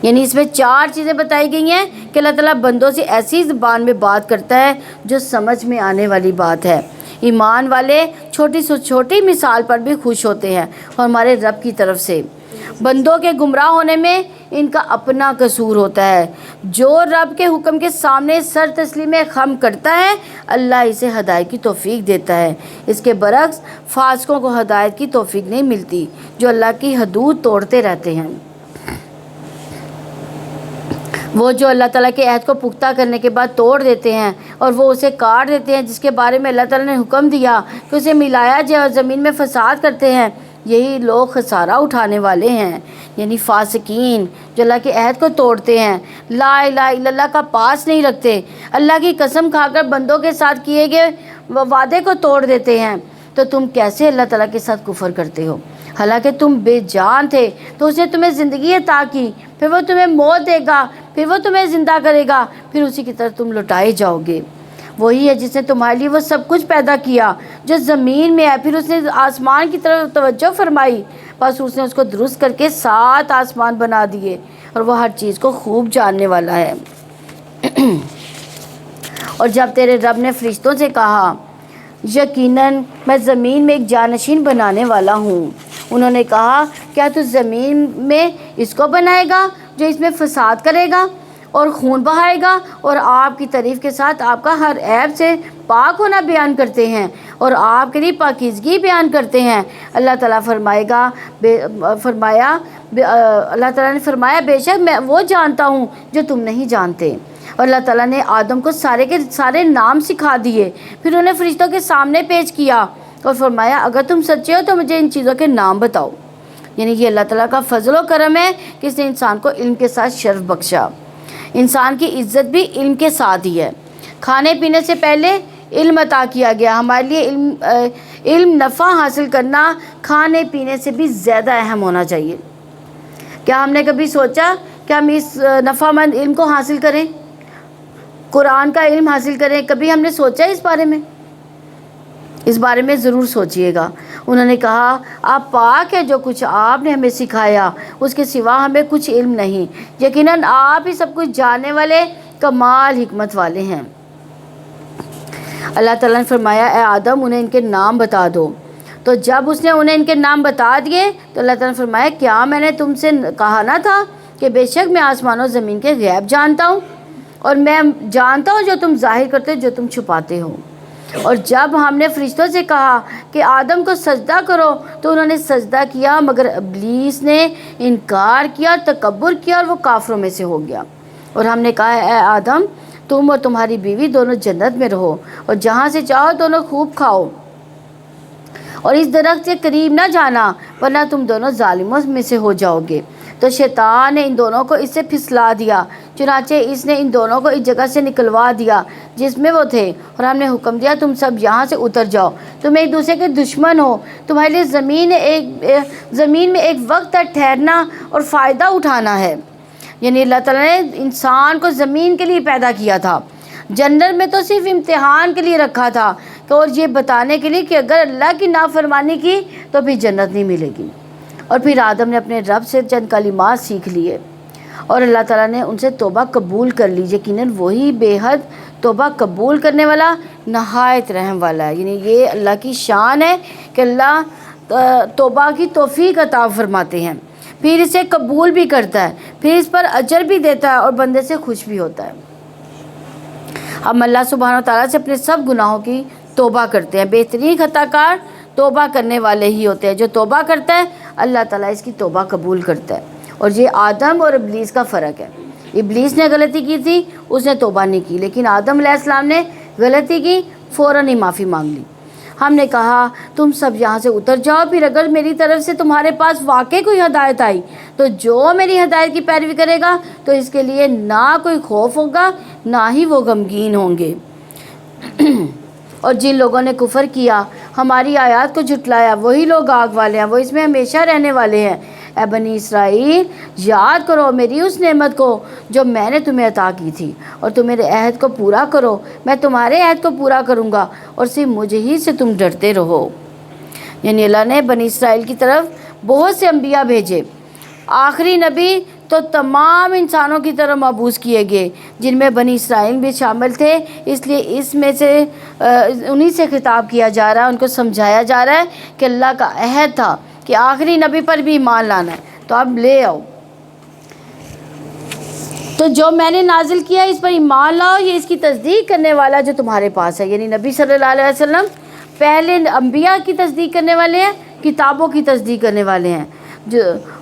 یعنی اس میں 4 چیزیں بتائی گئی ہیں کہ اللہ تعالیٰ بندوں سے ایسی زبان میں بات کرتا ہے جو سمجھ میں آنے والی بات ہے۔ ایمان والے چھوٹی سے چھوٹی مثال پر بھی خوش ہوتے ہیں اور ہمارے رب کی طرف سے بندوں کے گمراہ ہونے میں ان کا اپنا قصور ہوتا ہے۔ جو رب کے حکم کے سامنے سر تسلیم خم کرتا ہے، اللہ اسے ہدایت کی توفیق دیتا ہے۔ اس کے برعکس فاسقوں کو ہدایت کی توفیق نہیں ملتی، جو اللہ کی حدود توڑتے رہتے ہیں۔ وہ جو اللہ تعالیٰ کے عہد کو پختہ کرنے کے بعد توڑ دیتے ہیں اور وہ اسے کاٹ دیتے ہیں جس کے بارے میں اللہ تعالیٰ نے حکم دیا کہ اسے ملایا جائے، اور زمین میں فساد کرتے ہیں، یہی لوگ خسارہ اٹھانے والے ہیں۔ یعنی فاسقین جو اللہ کے عہد کو توڑتے ہیں، لا الہ الا اللہ کا پاس نہیں رکھتے، اللہ کی قسم کھا کر بندوں کے ساتھ کیے گئے وعدے کو توڑ دیتے ہیں، تو تم کیسے اللہ تعالیٰ کے ساتھ کفر کرتے ہو؟ حالانکہ تم بے جان تھے تو اس نے تمہیں زندگی عطا کی، پھر وہ تمہیں موت دے گا، پھر وہ تمہیں زندہ کرے گا، پھر اسی کی طرف تم لوٹائے جاؤ گے۔ وہی ہے جس نے تمہارے لیے وہ سب کچھ پیدا کیا جو زمین میں ہے، پھر اس نے آسمان کی طرف توجہ فرمائی، بس اس نے اس کو درست کر کے 7 آسمان بنا دیے، اور وہ ہر چیز کو خوب جاننے والا ہے۔ اور جب تیرے رب نے فرشتوں سے کہا یقیناً میں زمین میں ایک جانشین بنانے والا ہوں، انہوں نے کہا کیا تو زمین میں اس کو بنائے گا جو اس میں فساد کرے گا اور خون بہائے گا، اور آپ کی تعریف کے ساتھ آپ کا ہر عیب سے پاک ہونا بیان کرتے ہیں، اور آپ کے لیے پاکیزگی بیان کرتے ہیں۔ اللہ تعالیٰ اللہ تعالیٰ نے فرمایا بے شک میں وہ جانتا ہوں جو تم نہیں جانتے۔ اور اللہ تعالیٰ نے آدم کو سارے کے سارے نام سکھا دیے، پھر انہیں فرشتوں کے سامنے پیش کیا اور فرمایا اگر تم سچے ہو تو مجھے ان چیزوں کے نام بتاؤ۔ یعنی یہ اللہ تعالیٰ کا فضل و کرم ہے کہ اس نے انسان کو علم کے ساتھ شرف بخشا۔ انسان کی عزت بھی علم کے ساتھ ہی ہے۔ کھانے پینے سے پہلے علم عطا کیا گیا۔ ہمارے لیے علم نفع حاصل کرنا کھانے پینے سے بھی زیادہ اہم ہونا چاہیے۔ کیا ہم نے کبھی سوچا کہ ہم اس نفع مند علم کو حاصل کریں، قرآن کا علم حاصل کریں؟ کبھی ہم نے سوچا اس بارے میں؟ اس بارے میں ضرور سوچئے گا۔ انہوں نے کہا آپ پاک ہے، جو کچھ آپ نے ہمیں سکھایا اس کے سوا ہمیں کچھ علم نہیں، یقیناً آپ ہی سب کچھ جاننے والے کمال حکمت والے ہیں۔ اللہ تعالیٰ نے فرمایا اے آدم انہیں ان کے نام بتا دو۔ تو جب اس نے انہیں ان کے نام بتا دیے تو اللہ تعالیٰ نے فرمایا کیا میں نے تم سے کہا نہ تھا کہ بے شک میں آسمان و زمین کے غیب جانتا ہوں، اور میں جانتا ہوں جو تم ظاہر کرتے ہو جو تم چھپاتے ہو۔ اور جب ہم نے فرشتوں سے کہا کہ آدم کو سجدہ کرو تو انہوں نے سجدہ کیا، مگر ابلیس نے انکار کیا، تکبر کیا، اور وہ کافروں میں سے ہو گیا۔ اور ہم نے کہا اے آدم تم اور تمہاری بیوی دونوں جنت میں رہو اور جہاں سے چاہو دونوں خوب کھاؤ، اور اس درخت سے قریب نہ جانا ورنہ تم دونوں ظالموں میں سے ہو جاؤ گے۔ تو شیطان نے ان دونوں کو اس سے پھسلا دیا، چنانچہ اس نے ان دونوں کو اس جگہ سے نکلوا دیا جس میں وہ تھے، اور ہم نے حکم دیا تم سب یہاں سے اتر جاؤ، تم ایک دوسرے کے دشمن ہو، تمہارے لیے زمین میں ایک وقت تک ٹھہرنا اور فائدہ اٹھانا ہے۔ یعنی اللہ تعالیٰ نے انسان کو زمین کے لیے پیدا کیا تھا، جنت میں تو صرف امتحان کے لیے رکھا تھا، اور یہ بتانے کے لیے کہ اگر اللہ کی نافرمانی کی تو پھر جنت نہیں ملے گی۔ اور پھر آدم نے اپنے رب سے چند کلمات سیکھ لیے اور اللہ تعالیٰ نے ان سے توبہ قبول کر لی۔ یقیناً وہی بے حد توبہ قبول کرنے والا نہایت رحم والا ہے۔ یعنی یہ اللہ کی شان ہے کہ اللہ توبہ کی توفیق عطا فرماتے ہیں، پھر اسے قبول بھی کرتا ہے، پھر اس پر اجر بھی دیتا ہے اور بندے سے خوش بھی ہوتا ہے۔ ہم اللہ سبحانہ و تعالیٰ سے اپنے سب گناہوں کی توبہ کرتے ہیں۔ بہترین خطا کار توبہ کرنے والے ہی ہوتے ہیں۔ جو توبہ کرتا ہے اللہ تعالیٰ اس کی توبہ قبول کرتا ہے۔ اور یہ آدم اور ابلیس کا فرق ہے۔ ابلیس نے غلطی کی تھی، اس نے توبہ نہیں کی، لیکن آدم علیہ السلام نے غلطی کی، فوراً ہی معافی مانگ لی۔ ہم نے کہا تم سب یہاں سے اتر جاؤ، پھر اگر میری طرف سے تمہارے پاس واقعی کوئی ہدایت آئی تو جو میری ہدایت کی پیروی کرے گا تو اس کے لیے نہ کوئی خوف ہوگا نہ ہی وہ غمگین ہوں گے۔ اور جن لوگوں نے کفر کیا، ہماری آیات کو جھٹلایا، وہی لوگ آگ والے ہیں، وہ اس میں ہمیشہ رہنے والے ہیں۔ اے بنی اسرائیل یاد کرو میری اس نعمت کو جو میں نے تمہیں عطا کی تھی، اور تم میرے عہد کو پورا کرو، میں تمہارے عہد کو پورا کروں گا، اور صرف مجھے ہی سے تم ڈرتے رہو۔ یعنی اللہ نے بنی اسرائیل کی طرف بہت سے انبیاء بھیجے، آخری نبی تو تمام انسانوں کی طرح مبعوث کیے گئے، جن میں بنی اسرائیل بھی شامل تھے، اس لیے اس میں سے انہی سے خطاب کیا جا رہا ہے، ان کو سمجھایا جا رہا ہے کہ اللہ کا عہد تھا کہ آخری نبی پر بھی ایمان لانا ہے، تو اب لے آؤ، تو جو میں نے نازل کیا اس پر ایمان لاؤ، یہ اس کی تصدیق کرنے والا جو تمہارے پاس ہے۔ یعنی نبی صلی اللہ علیہ وسلم پہلے انبیاء کی تصدیق کرنے والے ہیں، کتابوں کی تصدیق کرنے والے ہیں،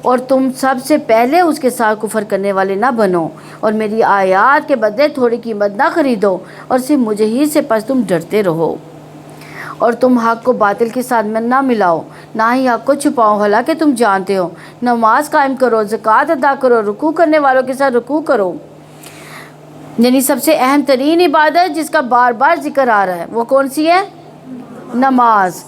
اور تم سب سے پہلے اس کے ساتھ کفر کرنے والے نہ بنو، اور میری آیات کے بدلے تھوڑی قیمت نہ خریدو، اور صرف مجھے ہی سے پس تم ڈرتے رہو، اور تم حق کو باطل کے ساتھ میں نہ ملاؤ، نہ ہی حق کو چھپاؤ، حالانکہ تم جانتے ہو۔ نماز قائم کرو، زکوٰۃ ادا کرو، رکوع کرنے والوں کے ساتھ رکوع کرو۔ یعنی سب سے اہم ترین عبادت جس کا بار بار ذکر آ رہا ہے وہ کون سی ہے؟ نماز۔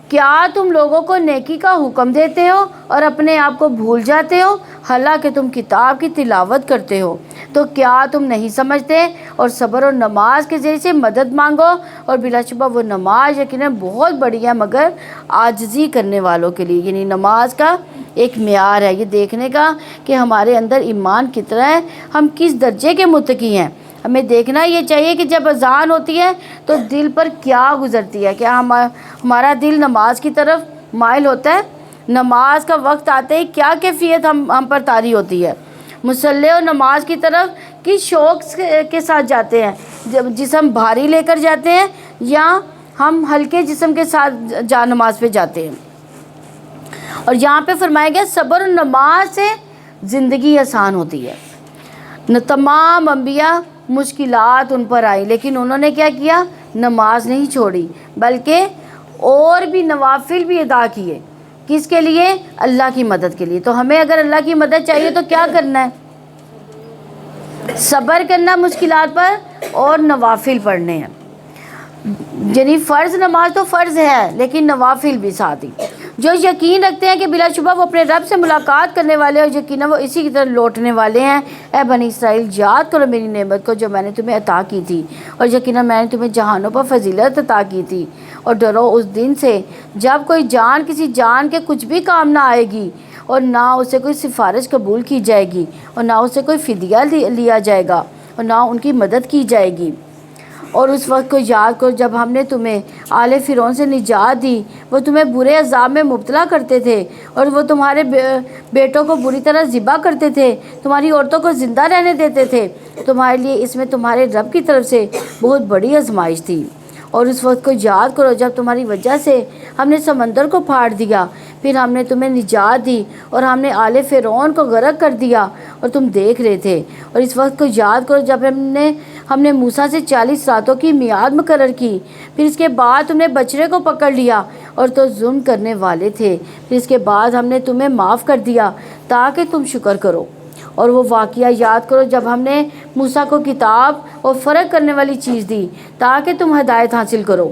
کیا تم لوگوں کو نیکی کا حکم دیتے ہو اور اپنے آپ کو بھول جاتے ہو، حالانکہ تم کتاب کی تلاوت کرتے ہو؟ تو کیا تم نہیں سمجھتے؟ اور صبر اور نماز کے ذریعے سے مدد مانگو، اور بلا شبہ وہ نماز یقیناً بہت بڑی ہے مگر عاجزی کرنے والوں کے لیے۔ یعنی نماز کا ایک معیار ہے یہ دیکھنے کا کہ ہمارے اندر ایمان کتنا ہے، ہم کس درجے کے متقی ہیں۔ ہمیں دیکھنا یہ چاہیے کہ جب اذان ہوتی ہے تو دل پر کیا گزرتی ہے، کیا ہمارا دل نماز کی طرف مائل ہوتا ہے؟ نماز کا وقت آتے ہی کیا کیفیت ہم پر طاری ہوتی ہے؟ مصلی اور نماز کی طرف کس شوق کے ساتھ جاتے ہیں؟ جب جسم بھاری لے کر جاتے ہیں یا ہم ہلکے جسم کے ساتھ جا نماز پہ جاتے ہیں. اور یہاں پہ فرمایا گیا صبر و نماز سے زندگی آسان ہوتی ہے. تمام انبیاء مشکلات ان پر آئی لیکن انہوں نے کیا کیا؟ نماز نہیں چھوڑی بلکہ اور بھی نوافل بھی ادا کیے. کس کے لیے؟ اللہ کی مدد کے لیے. تو ہمیں اگر اللہ کی مدد چاہیے تو کیا کرنا ہے؟ صبر کرنا مشکلات پر اور نوافل پڑھنے ہیں. یعنی فرض نماز تو فرض ہے لیکن نوافل بھی ساتھ ہی. جو یقین رکھتے ہیں کہ بلا شبہ وہ اپنے رب سے ملاقات کرنے والے اور یقیناً وہ اسی کی طرف لوٹنے والے ہیں. اے بنی اسرائیل یاد کرو میری نعمت کو جو میں نے تمہیں عطا کی تھی اور یقیناً میں نے تمہیں جہانوں پر فضیلت عطا کی تھی. اور ڈرو اس دن سے جب کوئی جان کسی جان کے کچھ بھی کام نہ آئے گی اور نہ اسے کوئی سفارش قبول کی جائے گی اور نہ اسے کوئی فدیہ لیا جائے گا اور نہ ان کی مدد کی جائے گی. اور اس وقت کو یاد کرو جب ہم نے تمہیں آل فرعون سے نجات دی. وہ تمہیں برے عذاب میں مبتلا کرتے تھے اور وہ تمہارے بیٹوں کو بری طرح ذبح کرتے تھے, تمہاری عورتوں کو زندہ رہنے دیتے تھے. تمہارے لیے اس میں تمہارے رب کی طرف سے بہت بڑی آزمائش تھی. اور اس وقت کو یاد کرو جب تمہاری وجہ سے ہم نے سمندر کو پھاڑ دیا, پھر ہم نے تمہیں نجات دی اور ہم نے آل فرعون کو غرق کر دیا اور تم دیکھ رہے تھے. اور اس وقت کو یاد کرو جب ہم نے موسیٰ سے 40 راتوں کی میعاد مقرر کی. پھر اس کے بعد تم نے بچڑے کو پکڑ لیا اور تو ظلم کرنے والے تھے. پھر اس کے بعد ہم نے تمہیں معاف کر دیا تاکہ تم شکر کرو. اور وہ واقعہ یاد کرو جب ہم نے موسیٰ کو کتاب اور فرق کرنے والی چیز دی تاکہ تم ہدایت حاصل کرو.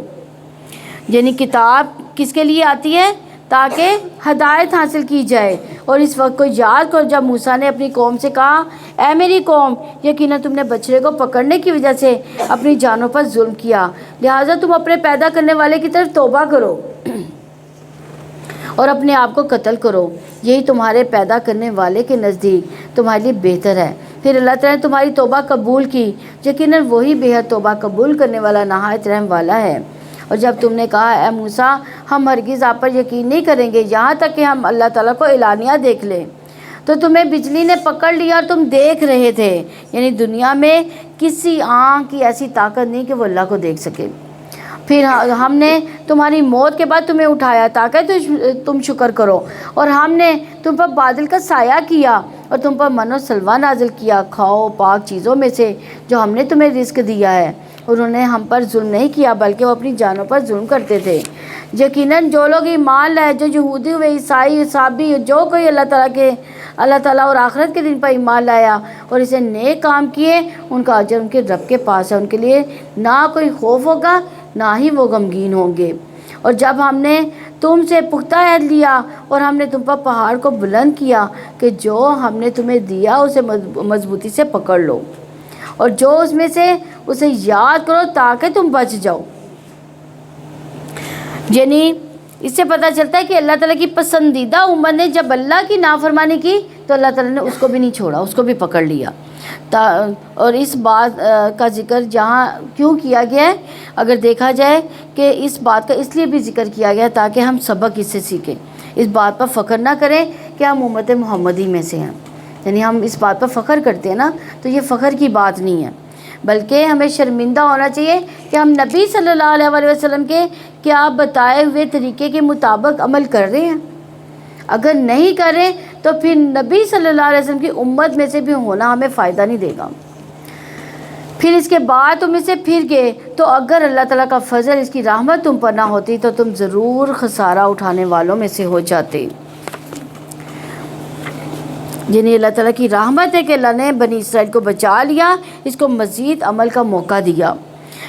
یعنی کتاب کس کے لیے آتی ہے؟ تاکہ ہدایت حاصل کی جائے. اور اس وقت کو یاد کرو جب موسیٰ نے اپنی قوم سے کہا اے میری قوم یقیناً تم نے بچڑے کو پکڑنے کی وجہ سے اپنی جانوں پر ظلم کیا, لہٰذا تم اپنے پیدا کرنے والے کی طرف توبہ کرو اور اپنے آپ کو قتل کرو. یہی تمہارے پیدا کرنے والے کے نزدیک تمہارے لیے بہتر ہے. پھر اللہ تعالیٰ نے تمہاری توبہ قبول کی, یقیناً وہی بے حد توبہ قبول کرنے والا نہایت رحم والا ہے. اور جب تم نے کہا اے موسیٰ ہم ہرگز آپ پر یقین نہیں کریں گے یہاں تک کہ ہم اللہ تعالیٰ کو اعلانیہ دیکھ لیں, تو تمہیں بجلی نے پکڑ لیا اور تم دیکھ رہے تھے. یعنی دنیا میں کسی آنکھ کی ایسی طاقت نہیں کہ وہ اللہ کو دیکھ سکے. پھر ہم نے تمہاری موت کے بعد تمہیں اٹھایا تاکہ تم شکر کرو. اور ہم نے تم پر بادل کا سایہ کیا اور تم پر من و سلوہ نازل کیا. کھاؤ پاک چیزوں میں سے جو ہم نے تمہیں رزق دیا ہے. انہوں نے ہم پر ظلم نہیں کیا بلکہ وہ اپنی جانوں پر ظلم کرتے تھے. یقیناً جو لوگ ایمان لائے, جو یہودی ہوئے, عیسائی, عیسابی, جو کوئی اللہ تعالیٰ اور آخرت کے دن پر ایمان لایا اور اسے نیک کام کیے, ان کا اجر ان کے رب کے پاس ہے. ان کے لیے نہ کوئی خوف ہوگا نہ ہی وہ غمگین ہوں گے. اور جب ہم نے تم سے پختہ عہد لیا اور ہم نے تم پر پہاڑ کو بلند کیا کہ جو ہم نے تمہیں دیا اسے مضبوطی سے پکڑ لو اور جو اس میں سے اسے یاد کرو تاکہ تم بچ جاؤ. یعنی اس سے پتہ چلتا ہے کہ اللہ تعالیٰ کی پسندیدہ امت نے جب اللہ کی نافرمانی کی تو اللہ تعالیٰ نے اس کو بھی نہیں چھوڑا, اس کو بھی پکڑ لیا. اور اس بات کا ذکر جہاں کیوں کیا گیا ہے اگر دیکھا جائے کہ اس بات کا اس لیے بھی ذکر کیا گیا تاکہ ہم سبق اس سے سیکھیں. اس بات پر فخر نہ کریں کہ ہم امت محمدی میں سے ہیں. یعنی ہم اس بات پر فخر کرتے ہیں نا, تو یہ فخر کی بات نہیں ہے بلکہ ہمیں شرمندہ ہونا چاہیے کہ ہم نبی صلی اللہ علیہ وسلم کے کیا بتائے ہوئے طریقے کے مطابق عمل کر رہے ہیں. اگر نہیں کر رہے تو پھر نبی صلی اللہ علیہ وسلم کی امت میں سے بھی ہونا ہمیں فائدہ نہیں دے گا. پھر اس کے بعد تم اسے پھر گئے تو اگر اللہ تعالیٰ کا فضل, اس کی رحمت تم پر نہ ہوتی تو تم ضرور خسارہ اٹھانے والوں میں سے ہو جاتے. یعنی اللہ تعالیٰ کی رحمت ہے کہ اللہ نے بنی اسرائیل کو بچا لیا, اس کو مزید عمل کا موقع دیا.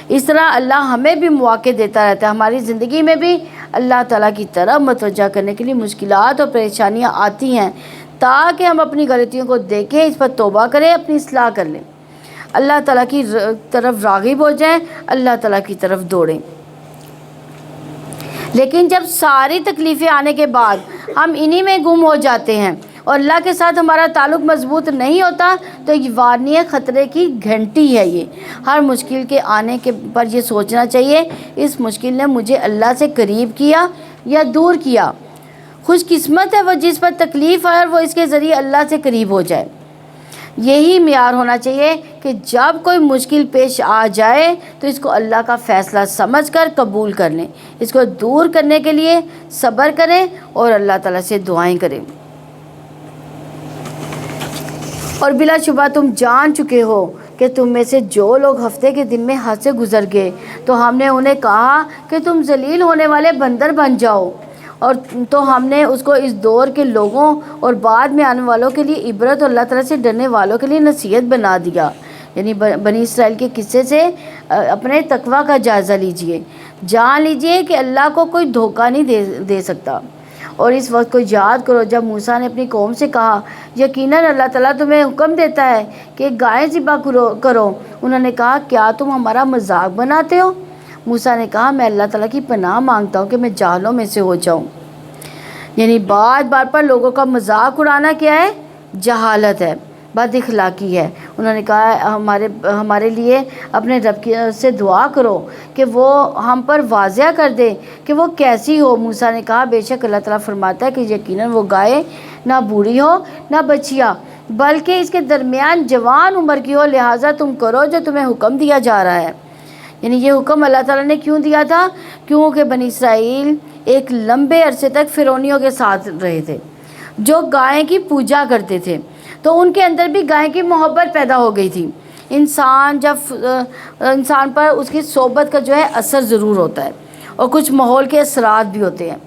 اس طرح اللہ ہمیں بھی مواقع دیتا رہتا ہے. ہماری زندگی میں بھی اللہ تعالیٰ کی طرف متوجہ کرنے کے لیے مشکلات اور پریشانیاں آتی ہیں تاکہ ہم اپنی غلطیوں کو دیکھیں, اس پر توبہ کریں, اپنی اصلاح کر لیں, اللہ تعالیٰ کی طرف راغب ہو جائیں, اللہ تعالیٰ کی طرف دوڑیں. لیکن جب ساری تکلیفیں آنے کے بعد ہم انہی میں گم ہو جاتے ہیں اور اللہ کے ساتھ ہمارا تعلق مضبوط نہیں ہوتا تو یہ وارنی خطرے کی گھنٹی ہے. یہ ہر مشکل کے آنے کے پر یہ سوچنا چاہیے اس مشکل نے مجھے اللہ سے قریب کیا یا دور کیا. خوش قسمت ہے وہ جس پر تکلیف آئے اور وہ اس کے ذریعے اللہ سے قریب ہو جائے. یہی معیار ہونا چاہیے کہ جب کوئی مشکل پیش آ جائے تو اس کو اللہ کا فیصلہ سمجھ کر قبول کر لیں، اس کو دور کرنے کے لیے صبر کریں اور اللہ تعالیٰ سے دعائیں کریں۔ اور بلا شبہ تم جان چکے ہو کہ تم میں سے جو لوگ ہفتے کے دن میں حد سے گزر گئے تو ہم نے انہیں کہا کہ تم ذلیل ہونے والے بندر بن جاؤ، اور تو ہم نے اس کو اس دور کے لوگوں اور بعد میں آنے والوں کے لیے عبرت اور اللہ تعالیٰ سے ڈرنے والوں کے لیے نصیحت بنا دیا۔ یعنی بنی اسرائیل کے قصے سے اپنے تقویٰ کا جائزہ لیجئے، جان لیجئے کہ اللہ کو کوئی دھوکہ نہیں دے سکتا۔ اور اس وقت کو یاد کرو جب موسیٰ نے اپنی قوم سے کہا یقیناً اللہ تعالیٰ تمہیں حکم دیتا ہے کہ گائے ذبح کرو۔ انہوں نے کہا کیا تم ہمارا مذاق بناتے ہو؟ موسیٰ نے کہا میں اللہ تعالیٰ کی پناہ مانگتا ہوں کہ میں جاہلوں میں سے ہو جاؤں۔ یعنی بار بار پر لوگوں کا مذاق اڑانا کیا ہے؟ جہالت ہے، بد اخلاقی ہے۔ انہوں نے کہا ہمارے لیے اپنے رب سے دعا کرو کہ وہ ہم پر واضح کر دے کہ وہ کیسی ہو۔ موسیٰ نے کہا بے شک اللہ تعالیٰ فرماتا ہے کہ یقیناً وہ گائے نہ بوڑھی ہو نہ بچیا بلکہ اس کے درمیان جوان عمر کی ہو، لہٰذا تم کرو جو تمہیں حکم دیا جا رہا ہے۔ یعنی یہ حکم اللہ تعالیٰ نے کیوں دیا تھا؟ کیونکہ بنی اسرائیل ایک لمبے عرصے تک فرعونیوں کے ساتھ رہے تھے جو گائے کی پوجا کرتے تھے، تو ان کے اندر بھی گائے کی محبت پیدا ہو گئی تھی۔ انسان پر اس کی صحبت کا جو ہے اثر ضرور ہوتا ہے، اور کچھ ماحول کے اثرات بھی ہوتے ہیں۔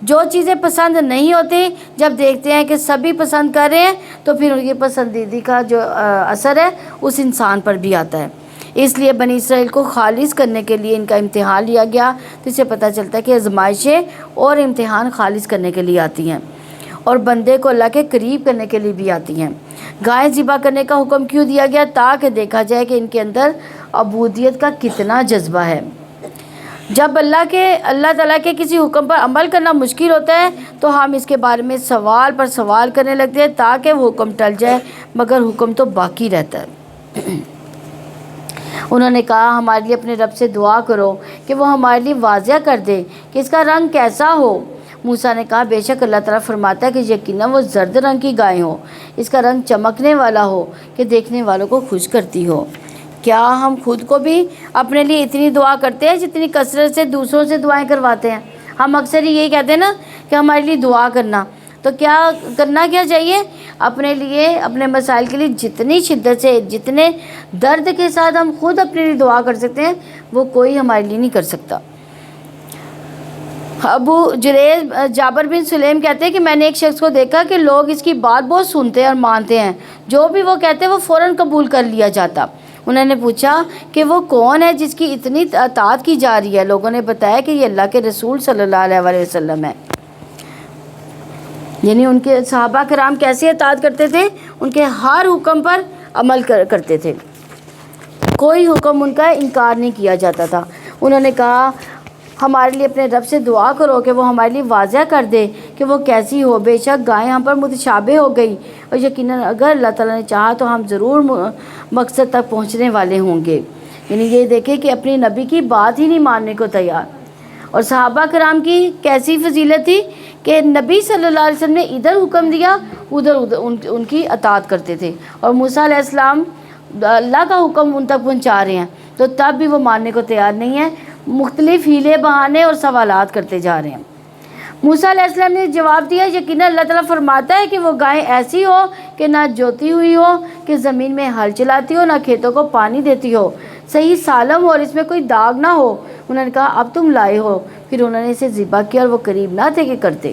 جو چیزیں پسند نہیں ہوتی جب دیکھتے ہیں کہ سبھی پسند کر رہے ہیں تو پھر ان کی پسندیدگی کا جو اثر ہے اس انسان پر بھی آتا ہے۔ اس لیے بنی اسرائیل کو خالص کرنے کے لیے ان کا امتحان لیا گیا، تو اس سے پتہ چلتا ہے کہ آزمائشیں اور امتحان خالص کرنے کے لیے آتی ہیں اور بندے کو اللہ کے قریب کرنے کے لیے بھی آتی ہیں۔ گائے ذبح کرنے کا حکم کیوں دیا گیا؟ تاکہ دیکھا جائے کہ ان کے اندر عبودیت کا کتنا جذبہ ہے۔ جب اللہ تعالیٰ کے کسی حکم پر عمل کرنا مشکل ہوتا ہے تو ہم اس کے بارے میں سوال پر سوال کرنے لگتے ہیں تاکہ وہ حکم ٹل جائے، مگر حکم تو باقی رہتا ہے۔ انہوں نے کہا ہمارے لیے اپنے رب سے دعا کرو کہ وہ ہمارے لیے واضح کر دے کہ اس کا رنگ کیسا ہو۔ موسیٰ نے کہا بے شک اللہ تعالیٰ فرماتا ہے کہ یقیناً وہ زرد رنگ کی گائے ہو، اس کا رنگ چمکنے والا ہو کہ دیکھنے والوں کو خوش کرتی ہو۔ کیا ہم خود کو بھی اپنے لیے اتنی دعا کرتے ہیں جتنی کثرت سے دوسروں سے دعائیں کرواتے ہیں؟ ہم اکثر ہی یہی کہتے ہیں نا کہ ہمارے لیے دعا کرنا، تو کیا کرنا کیا چاہیے؟ اپنے لیے، اپنے مسائل کے لیے جتنی شدت سے، جتنے درد کے ساتھ ہم خود اپنے لیے دعا کر سکتے ہیں وہ کوئی ہمارے لیے نہیں کر سکتا۔ ابو جریج جابر بن سلیم کہتے ہیں کہ میں نے ایک شخص کو دیکھا کہ لوگ اس کی بات بہت سنتے اور مانتے ہیں، جو بھی وہ کہتے ہیں وہ فوراً قبول کر لیا جاتا۔ انہوں نے پوچھا کہ وہ کون ہے جس کی اتنی اطاعت کی جا رہی ہے؟ لوگوں نے بتایا کہ یہ اللہ کے رسول صلی اللہ علیہ وسلم ہے۔ یعنی ان کے صحابہ کرام کیسے اطاعت کرتے تھے؟ ان کے ہر حکم پر عمل کرتے تھے، کوئی حکم ان کا انکار نہیں کیا جاتا تھا۔ انہوں نے کہا ہمارے لیے اپنے رب سے دعا کرو کہ وہ ہمارے لیے واضح کر دے کہ وہ کیسی ہو۔ بے شک گائے ہم پر متشابہ ہو گئی، اور یقیناً اگر اللہ تعالیٰ نے چاہا تو ہم ضرور مقصد تک پہنچنے والے ہوں گے۔ یعنی یہ دیکھیں کہ اپنی نبی کی بات ہی نہیں ماننے کو تیار۔ اور صحابہ کرام کی کیسی فضیلت تھی کہ نبی صلی اللہ علیہ وسلم نے ادھر حکم دیا ادھر ان کی اطاعت کرتے تھے، اور موسیٰ علیہ السلام اللہ کا حکم ان تک پہنچا رہے ہیں تو تب بھی وہ ماننے کو تیار نہیں ہے، مختلف ہیلے بہانے اور سوالات کرتے جا رہے ہیں۔ موسیٰ علیہ السلام نے جواب دیا یقیناً اللہ تعالیٰ فرماتا ہے کہ وہ گائے ایسی ہو کہ نہ جوتی ہوئی ہو، کہ زمین میں ہل چلاتی ہو، نہ کھیتوں کو پانی دیتی ہو، صحیح سالم ہو اور اس میں کوئی داغ نہ ہو۔ انہوں نے کہا اب تم لائے ہو۔ پھر انہوں نے اسے ذبح کیا اور وہ قریب نہ تھے کہ کرتے۔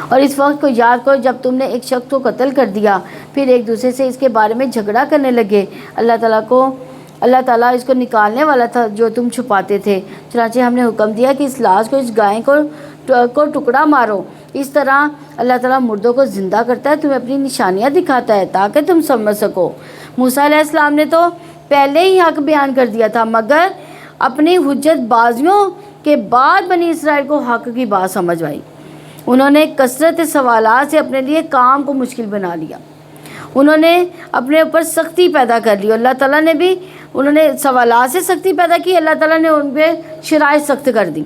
اور اس وقت کو یاد کرو جب تم نے ایک شخص کو قتل کر دیا، پھر ایک دوسرے سے اس کے بارے میں جھگڑا کرنے لگے۔ اللہ تعالیٰ اس کو نکالنے والا تھا جو تم چھپاتے تھے، چنانچہ ہم نے حکم دیا کہ اس لاش کو، اس گائے کو ٹکڑا مارو۔ اس طرح اللہ تعالیٰ مردوں کو زندہ کرتا ہے، تمہیں اپنی نشانیاں دکھاتا ہے تاکہ تم سمجھ سکو۔ موسیٰ علیہ السلام نے تو پہلے ہی حق بیان کر دیا تھا، مگر اپنی حجت بازیوں کے بعد بنی اسرائیل کو حق کی بات سمجھ آئی۔ انہوں نے کثرت سوالات سے اپنے لیے کام کو مشکل بنا لیا، انہوں نے اپنے اوپر سختی پیدا کر لی۔ اللہ تعالیٰ نے بھی، انہوں نے سوالات سے سختی پیدا کی، اللہ تعالیٰ نے ان پہ شرائط سخت کر دی۔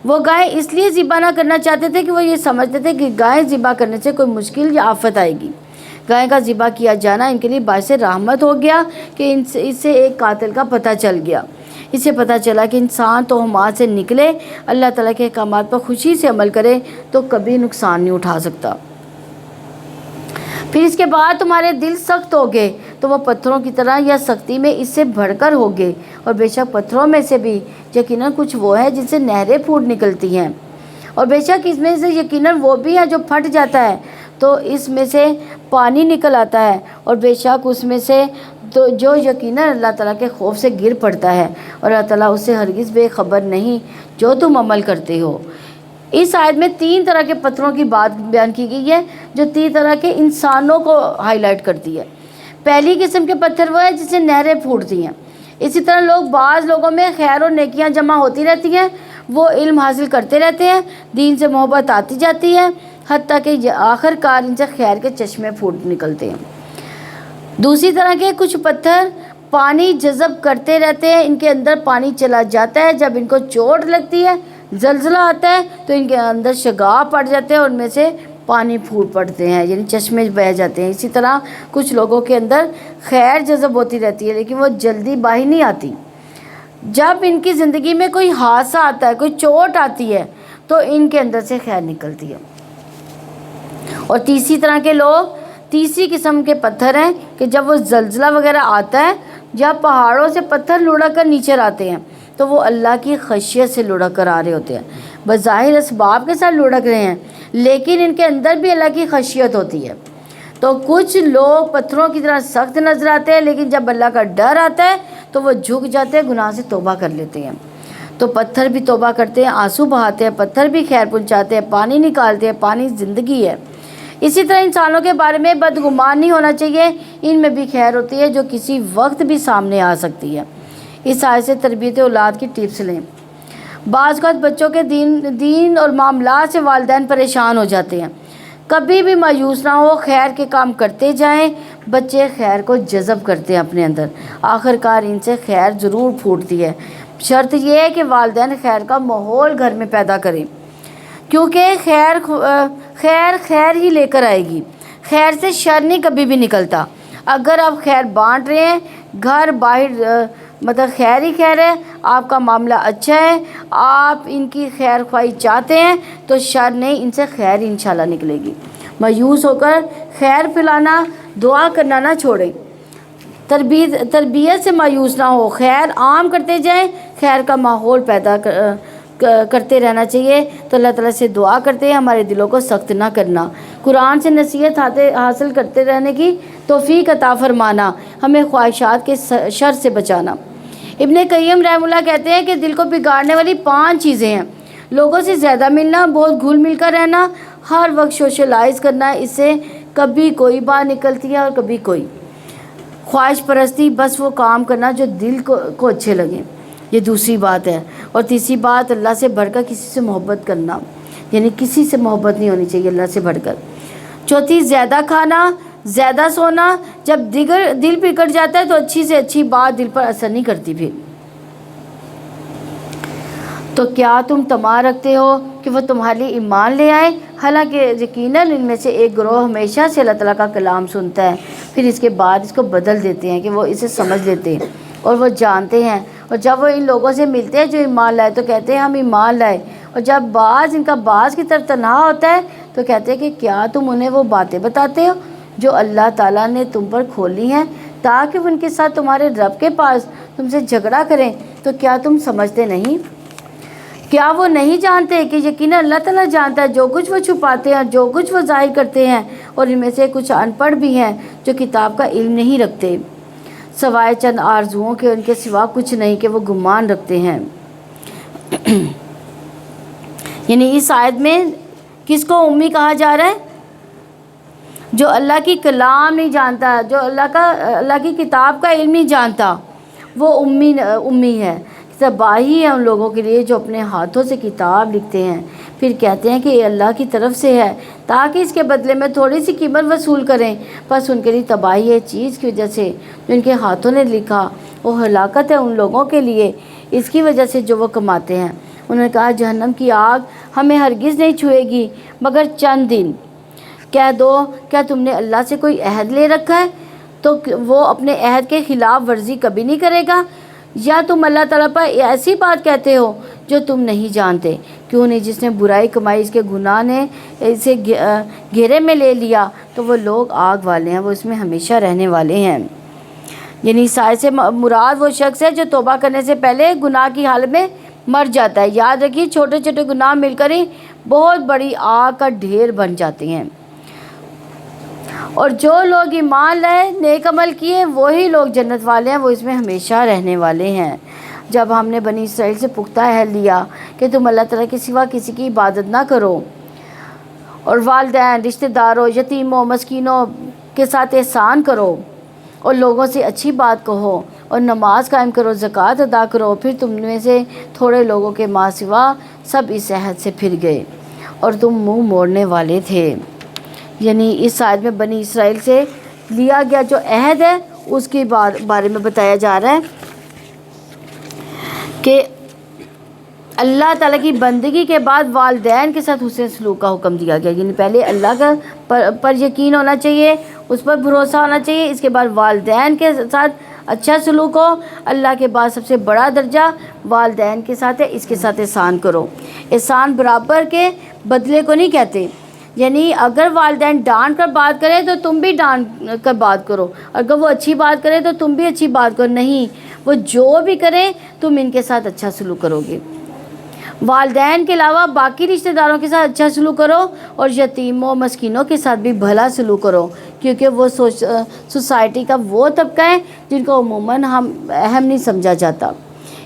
وہ گائے اس لیے ذبح نہ کرنا چاہتے تھے کہ وہ یہ سمجھتے تھے کہ گائے ذبح کرنے سے کوئی مشکل یا آفت آئے گی۔ گائے کا ذبح کیا جانا ان کے لیے باعث رحمت ہو گیا کہ اس سے ایک قاتل کا پتہ چل گیا۔ اسے پتہ چلا کہ انسان توہمات سے نکلے، اللہ تعالیٰ کے احکامات پر خوشی سے عمل کرے تو کبھی نقصان نہیں اٹھا سکتا۔ پھر اس کے بعد تمہارے دل سخت ہو گئے تو وہ پتھروں کی طرح یا سختی میں اس سے بڑھ کر ہو گئے، اور بے شک پتھروں میں سے بھی یقیناً کچھ وہ ہے جن سے نہریں پھوٹ نکلتی ہیں، اور بے شک اس میں سے یقیناً وہ بھی ہے جو پھٹ جاتا ہے تو اس میں سے پانی نکل آتا ہے، اور بے شک اس میں سے تو جو یقیناً اللہ تعالیٰ کے خوف سے گر پڑتا ہے، اور اللہ تعالیٰ اس سے ہرگز بے خبر نہیں جو تم عمل کرتے ہو۔ اس آیت میں 3 طرح کے پتھروں کی بات بیان کی گئی ہے جو 3 طرح کے انسانوں کو ہائی لائٹ کرتی ہے۔ پہلی قسم کے پتھر وہ ہے جس سے نہریں پھوٹتی ہیں۔ اسی طرح بعض لوگوں میں خیر اور نیکیاں جمع ہوتی رہتی ہیں، وہ علم حاصل کرتے رہتے ہیں، دین سے محبت آتی جاتی ہے، حتیٰ کہ آخر کار ان سے خیر کے چشمے پھوٹ نکلتے ہیں۔ دوسری طرح کے کچھ پتھر پانی جذب کرتے رہتے ہیں، ان کے اندر پانی چلا جاتا ہے، جب ان کو چوٹ لگتی ہے، زلزلہ آتا ہے تو ان کے اندر شگاف پڑ جاتے ہیں اور ان میں سے پانی پھوٹ پڑتے ہیں، یعنی چشمے بہہ جاتے ہیں۔ اسی طرح کچھ لوگوں کے اندر خیر جذب ہوتی رہتی ہے لیکن وہ جلدی باہر نہیں آتی۔ جب ان کی زندگی میں کوئی حادثہ آتا ہے، کوئی چوٹ آتی ہے تو ان کے اندر سے خیر نکلتی ہے۔ اور تیسری قسم کے پتھر ہیں کہ جب وہ زلزلہ وغیرہ آتا ہے یا پہاڑوں سے پتھر لڑک کر نیچے آتے ہیں تو وہ اللہ کی خشیت سے لڑک کر آ رہے ہوتے ہیں، بظاہر اسباب کے ساتھ لڑک رہے ہیں لیکن ان کے اندر بھی اللہ کی خشیت ہوتی ہے۔ تو کچھ لوگ پتھروں کی طرح سخت نظر آتے ہیں لیکن جب اللہ کا ڈر آتا ہے تو وہ جھک جاتے ہیں، گناہ سے توبہ کر لیتے ہیں۔ تو پتھر بھی توبہ کرتے ہیں، آنسو بہاتے ہیں، پتھر بھی خیر پہنچاتے ہیں، پانی نکالتے ہیں، پانی زندگی ہے۔ اسی طرح انسانوں کے بارے میں بدگمان نہیں ہونا چاہیے، ان میں بھی خیر ہوتی ہے جو کسی وقت بھی سامنے آ سکتی ہے۔ اس آیت سے تربیت اولاد کی ٹپس لیں۔ بعض اوقات بچوں کے دین اور معاملات سے والدین پریشان ہو جاتے ہیں، کبھی بھی مایوس نہ ہو، خیر کے کام کرتے جائیں، بچے خیر کو جذب کرتے ہیں اپنے اندر، آخر کار ان سے خیر ضرور پھوٹتی ہے۔ شرط یہ ہے کہ والدین خیر کا ماحول گھر میں پیدا کریں، کیونکہ خیر ہی لے کر آئے گی، خیر سے شر نہیں کبھی بھی نکلتا۔ اگر آپ خیر بانٹ رہے ہیں، گھر باہر مطلب خیر ہی خیر ہے، آپ کا معاملہ اچھا ہے، آپ ان کی خیر خواہی چاہتے ہیں تو شر نہیں، ان سے خیر انشاءاللہ نکلے گی۔ مایوس ہو کر خیر پھیلانا، دعا کرنا نہ چھوڑیں، تربیت سے مایوس نہ ہو، خیر عام کرتے جائیں، خیر کا ماحول پیدا کرتے رہنا چاہیے۔ تو اللہ تعالیٰ سے دعا کرتے ہیں ہمارے دلوں کو سخت نہ کرنا، قرآن سے نصیحت حاصل کرتے رہنے کی توفیق عطا فرمانا، ہمیں خواہشات کے شر سے بچانا۔ ابن قیم رحمہ اللہ کہتے ہیں کہ دل کو بگاڑنے والی 5 چیزیں ہیں: لوگوں سے زیادہ ملنا، بہت گھل مل کر رہنا، ہر وقت سوشلائز کرنا، اس سے کبھی کوئی بات نکلتی ہے اور کبھی کوئی، خواہش پرستی، بس وہ کام کرنا جو دل کو اچھے لگیں، یہ دوسری بات ہے۔ اور تیسری بات اللہ سے بڑھ کر کسی سے محبت کرنا، یعنی کسی سے محبت نہیں ہونی چاہیے اللہ سے بڑھ کر۔ چوتھی زیادہ کھانا، زیادہ سونا، جب دل بگڑ جاتا ہے تو اچھی سے اچھی بات دل پر اثر نہیں کرتی۔ پھر تو کیا تم طمع رکھتے ہو کہ وہ تمہارے لیے ایمان لے آئے؟ حالانکہ یقیناً ان میں سے ایک گروہ ہمیشہ سے اللہ تعالیٰ کا کلام سنتا ہے، پھر اس کے بعد اس کو بدل دیتے ہیں کہ وہ اسے سمجھ لیتے ہیں اور وہ جانتے ہیں، اور جب وہ ان لوگوں سے ملتے ہیں جو ایمان لائے تو کہتے ہیں ہم ایمان لائے، اور جب ان کا بعض کی طرف تنہا ہوتا ہے تو کہتے ہیں کہ کیا تم انہیں وہ باتیں بتاتے ہو جو اللہ تعالیٰ نے تم پر کھولی ہیں تاکہ وہ ان کے ساتھ تمہارے رب کے پاس تم سے جھگڑا کریں؟ تو کیا تم سمجھتے نہیں؟ کیا وہ نہیں جانتے کہ یقیناً اللہ تعالیٰ جانتا ہے جو کچھ وہ چھپاتے ہیں اور جو کچھ وہ ظاہر کرتے ہیں، اور ان میں سے کچھ ان پڑھ بھی ہیں جو کتاب کا علم نہیں رکھتے، سوائے چند آرزوؤں کے ان کے سوا کچھ نہیں کہ وہ گمان رکھتے ہیں۔ یعنی اس آیت میں کس کو امی کہا جا رہا ہے؟ جو اللہ کی کلام نہیں جانتا، جو اللہ کی کتاب کا علم نہیں جانتا، وہ امی ہے۔ تباہی ہے ان لوگوں کے لیے جو اپنے ہاتھوں سے کتاب لکھتے ہیں، پھر کہتے ہیں کہ یہ اللہ کی طرف سے ہے تاکہ اس کے بدلے میں تھوڑی سی قیمت وصول کریں، بس ان کے لیے تباہی ہے چیز کی وجہ سے جو ان کے ہاتھوں نے لکھا، وہ ہلاکت ہے ان لوگوں کے لیے اس کی وجہ سے جو وہ کماتے ہیں۔ انہوں نے کہا جہنم کی آگ ہمیں ہرگز نہیں چھوئے گی مگر چند دن، کہہ دو کیا تم نے اللہ سے کوئی عہد لے رکھا ہے تو وہ اپنے عہد کے خلاف ورزی کبھی نہیں کرے گا؟ یا تم اللہ تعالیٰ پر ایسی بات کہتے ہو جو تم نہیں جانتے؟ کیوں نہیں جس نے برائی کمائی اس کے گناہ نے اسے گھیرے میں لے لیا، تو وہ لوگ آگ والے ہیں، وہ اس میں ہمیشہ رہنے والے ہیں۔ یعنی سائے سے مراد وہ شخص ہے جو توبہ کرنے سے پہلے گناہ کی حالت میں مر جاتا ہے۔ یاد رکھیے چھوٹے چھوٹے گناہ مل کر ہی بہت بڑی آگ کا ڈھیر بن جاتے ہیں۔ اور جو لوگ ایمان لائے، نیک عمل کیے، وہی لوگ جنت والے ہیں، وہ اس میں ہمیشہ رہنے والے ہیں۔ جب ہم نے بنی اسرائیل سے پختہ عہد لیا کہ تم اللہ تعالیٰ کے سوا کسی کی عبادت نہ کرو، اور والدین، رشتہ داروں، یتیموں، مسکینوں کے ساتھ احسان کرو، اور لوگوں سے اچھی بات کہو، اور نماز قائم کرو، زکوٰۃ ادا کرو، پھر تم میں سے تھوڑے لوگوں کے ماں سوا سب اس عہد سے پھر گئے اور تم منہ موڑنے والے تھے۔ یعنی اس آیت میں بنی اسرائیل سے لیا گیا جو عہد ہے اس کے بارے میں بتایا جا رہا ہے کہ اللہ تعالیٰ کی بندگی کے بعد والدین کے ساتھ حسن سلوک کا حکم دیا گیا۔ یعنی پہلے اللہ کا پر یقین ہونا چاہیے، اس پر بھروسہ ہونا چاہیے، اس کے بعد والدین کے ساتھ اچھا سلوک ہو۔ اللہ کے بعد سب سے بڑا درجہ والدین کے ساتھ ہے، اس کے ساتھ احسان کرو۔ احسان برابر کے بدلے کو نہیں کہتے، یعنی اگر والدین ڈانٹ کر بات کریں تو تم بھی ڈانٹ کر بات کرو، اگر وہ اچھی بات کریں تو تم بھی اچھی بات کرو، نہیں، وہ جو بھی کریں تم ان کے ساتھ اچھا سلوک کرو گے۔ والدین کے علاوہ باقی رشتہ داروں کے ساتھ اچھا سلوک کرو، اور یتیموں، مسکینوں کے ساتھ بھی بھلا سلوک کرو، کیونکہ وہ سوسائٹی کا وہ طبقہ ہے جن کو عموماً اہم نہیں سمجھا جاتا،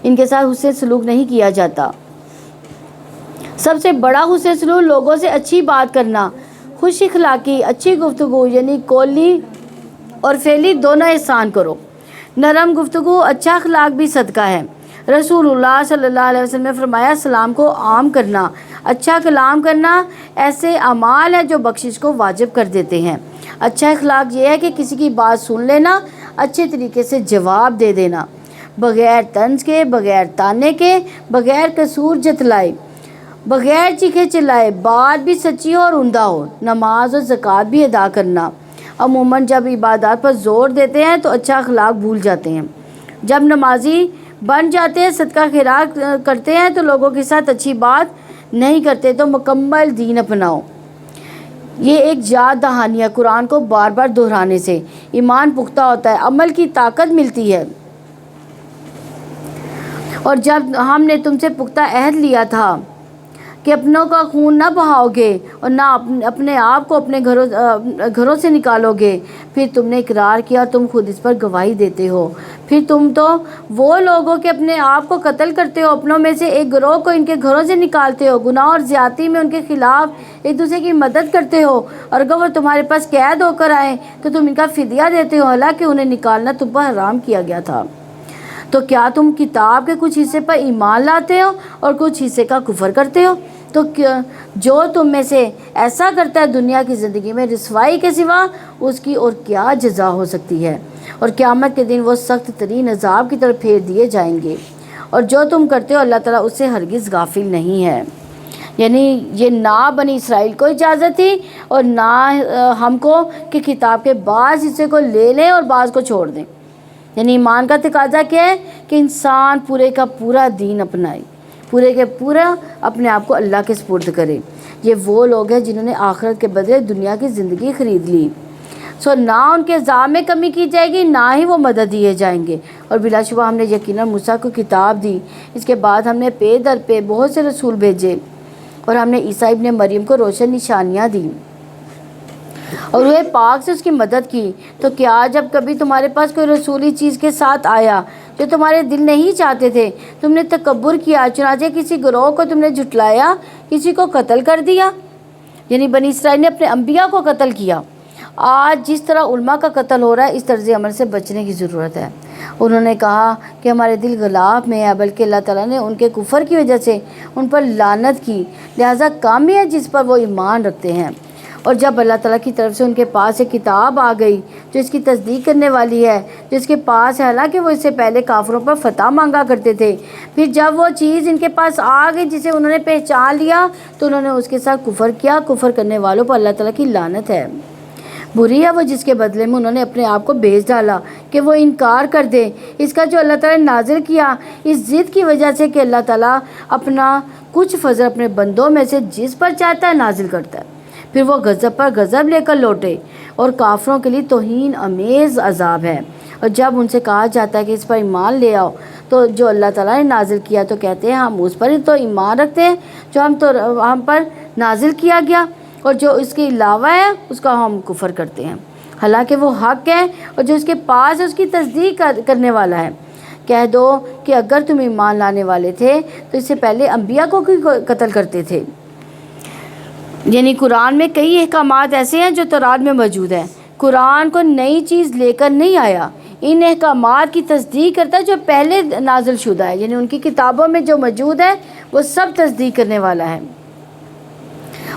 ان کے ساتھ حسن سلوک نہیں کیا جاتا۔ سب سے بڑا حسن سلوک لوگوں سے اچھی بات کرنا، خوش اخلاقی، اچھی گفتگو، یعنی قولی اور فعلی دونوں احسان کرو۔ نرم گفتگو، اچھا اخلاق بھی صدقہ ہے۔ رسول اللہ صلی اللہ علیہ وسلم نے فرمایا سلام کو عام کرنا، اچھا کلام کرنا ایسے اعمال ہیں جو بخشش کو واجب کر دیتے ہیں۔ اچھا اخلاق یہ ہے کہ کسی کی بات سن لینا، اچھے طریقے سے جواب دے دینا، بغیر طنز کے، بغیر تانے کے، بغیر قصور جتلائے، بغیر چیخے چلائے، بات بھی سچی ہو اور عمدہ ہو، نماز اور زکوٰۃ بھی ادا کرنا۔ عموماً جب عبادات پر زور دیتے ہیں تو اچھا اخلاق بھول جاتے ہیں۔ جب نمازی بن جاتے ہیں، صدقہ خیرات کرتے ہیں تو لوگوں کے ساتھ اچھی بات نہیں کرتے، تو مکمل دین اپناؤ۔ یہ ایک یاد دہانی ہے، قرآن کو بار بار دہرانے سے ایمان پختہ ہوتا ہے، عمل کی طاقت ملتی ہے۔ اور جب ہم نے تم سے پختہ عہد لیا تھا کہ اپنوں کا خون نہ بہاؤ گے اور نہ اپنے آپ کو اپنے گھروں سے نکالو گے، پھر تم نے اقرار کیا اور تم خود اس پر گواہی دیتے ہو، پھر تم تو وہ لوگ ہو کہ اپنے آپ کو قتل کرتے ہو، اپنوں میں سے ایک گروہ کو ان کے گھروں سے نکالتے ہو، گناہ اور زیادتی میں ان کے خلاف ایک دوسرے کی مدد کرتے ہو، اور اگر وہ تمہارے پاس قید ہو کر آئیں تو تم ان کا فدیہ دیتے ہو، حالانکہ انہیں نکالنا تم پر حرام کیا گیا تھا۔ تو کیا تم کتاب کے کچھ حصے پر ایمان لاتے ہو اور کچھ حصے کا کفر کرتے ہو؟ تو جو تم میں سے ایسا کرتا ہے دنیا کی زندگی میں رسوائی کے سوا اس کی اور کیا جزا ہو سکتی ہے، اور قیامت کے دن وہ سخت ترین عذاب کی طرف پھیر دیے جائیں گے، اور جو تم کرتے ہو اللہ تعالیٰ اس سے ہرگز غافل نہیں ہے۔ یعنی یہ نہ بنی اسرائیل کو اجازت تھی اور نہ ہم کو کہ کتاب کے بعض حصے کو لے لیں اور بعض کو چھوڑ دیں۔ یعنی ایمان کا تقاضا کیا ہے کہ انسان پورے کا پورا دین اپنائے، پورے کے پورا اپنے آپ کو اللہ کے سپرد کرے۔ یہ وہ لوگ ہیں جنہوں نے آخرت کے بدلے دنیا کی زندگی خرید لی۔ نہ ان کے عذاب میں کمی کی جائے گی، نہ ہی وہ مدد دیے جائیں گے۔ اور بلا شبہ ہم نے یقیناً موسیٰ کو کتاب دی، اس کے بعد ہم نے پے در پے بہت سے رسول بھیجے، اور ہم نے عیسیٰ ابن مریم کو روشن نشانیاں دیں اور وہ پاک سے اس کی مدد کی۔ تو کیا جب کبھی تمہارے پاس کوئی رسولی چیز کے ساتھ آیا جو تمہارے دل نہیں چاہتے تھے، تم نے تکبر کیا، چنانچہ کسی گروہ کو تم نے جھٹلایا، کسی کو قتل کر دیا؟ یعنی بنی اسرائیل نے اپنے انبیاء کو قتل کیا۔ آج جس طرح علماء کا قتل ہو رہا ہے، اس طرز عمل سے بچنے کی ضرورت ہے۔ انہوں نے کہا کہ ہمارے دل غلاف میں ہے، بلکہ اللہ تعالیٰ نے ان کے کفر کی وجہ سے ان پر لعنت کی، لہٰذا کامی ہے جس پر وہ ایمان رکھتے ہیں۔ اور جب اللہ تعالیٰ کی طرف سے ان کے پاس ایک کتاب آ گئی جو اس کی تصدیق کرنے والی ہے، جو اس کے پاس ہے، حالانکہ وہ اس سے پہلے کافروں پر فتح مانگا کرتے تھے، پھر جب وہ چیز ان کے پاس آ گئی جسے انہوں نے پہچان لیا تو انہوں نے اس کے ساتھ کفر کیا۔ کفر کرنے والوں پر اللہ تعالیٰ کی لعنت ہے۔ بری ہے وہ جس کے بدلے میں انہوں نے اپنے آپ کو بیچ ڈالا کہ وہ انکار کر دے اس کا جو اللہ تعالیٰ نے نازل کیا، اس ضد کی وجہ سے کہ اللہ تعالیٰ اپنا کچھ فضل اپنے بندوں میں سے جس پر چاہتا ہے نازل کرتا ہے، پھر وہ غضب پر غضب لے کر لوٹے، اور کافروں کے لیے توہین آمیز عذاب ہے۔ اور جب ان سے کہا جاتا ہے کہ اس پر ایمان لے آؤ تو جو اللہ تعالیٰ نے نازل کیا تو کہتے ہیں ہم اس پر ہی تو ایمان رکھتے ہیں جو ہم پر نازل کیا گیا، اور جو اس کے علاوہ ہے اس کا ہم کفر کرتے ہیں، حالانکہ وہ حق ہے اور جو اس کے پاس ہے اس کی تصدیق کرنے والا ہے۔ کہہ دو کہ اگر تم ایمان لانے والے تھے تو اس سے پہلے انبیاء کو قتل کرتے تھے۔ یعنی قرآن میں کئی احکامات ایسے ہیں جو تورات میں موجود ہیں۔ قرآن کو نئی چیز لے کر نہیں آیا، ان احکامات کی تصدیق کرتا ہے جو پہلے نازل شدہ ہے، یعنی ان کی کتابوں میں جو موجود ہے وہ سب تصدیق کرنے والا ہے۔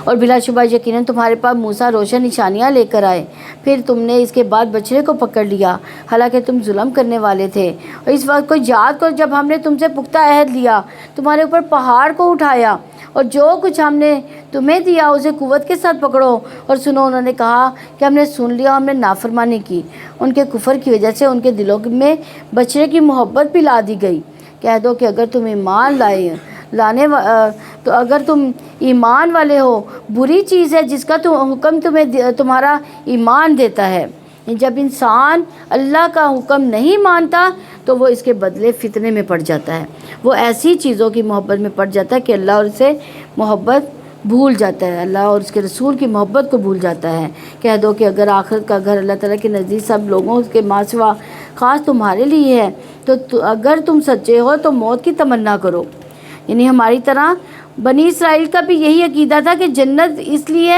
اور بلا شبہ یقیناً تمہارے پاس موسیٰ روشن نشانیاں لے کر آئے، پھر تم نے اس کے بعد بچڑے کو پکڑ لیا، حالانکہ تم ظلم کرنے والے تھے۔ اور اس وقت کو یاد کرو جب ہم نے تم سے پختہ عہد لیا، تمہارے اوپر پہاڑ کو اٹھایا، اور جو کچھ ہم نے تمہیں دیا اسے قوت کے ساتھ پکڑو اور سنو۔ انہوں نے کہا کہ ہم نے سن لیا، ہم نے نافرمانی کی۔ ان کے کفر کی وجہ سے ان کے دلوں میں بچڑے کی محبت پلا دی گئی۔ کہہ دو کہ اگر تم اگر تم ایمان والے ہو، بری چیز ہے جس کا حکم تمہارا ایمان دیتا ہے۔ جب انسان اللہ کا حکم نہیں مانتا تو وہ اس کے بدلے فتنے میں پڑ جاتا ہے، وہ ایسی چیزوں کی محبت میں پڑ جاتا ہے کہ اللہ اور اسے محبت بھول جاتا ہے، اللہ اور اس کے رسول کی محبت کو بھول جاتا ہے۔ کہہ دو کہ اگر آخرت کا گھر اللہ تعالیٰ کے نزدیک سب لوگوں کے ماں سوا خاص تمہارے لیے ہے تو اگر تم سچے ہو تو موت کی تمنا کرو۔ یعنی ہماری طرح بنی اسرائیل کا بھی یہی عقیدہ تھا کہ جنت اس لیے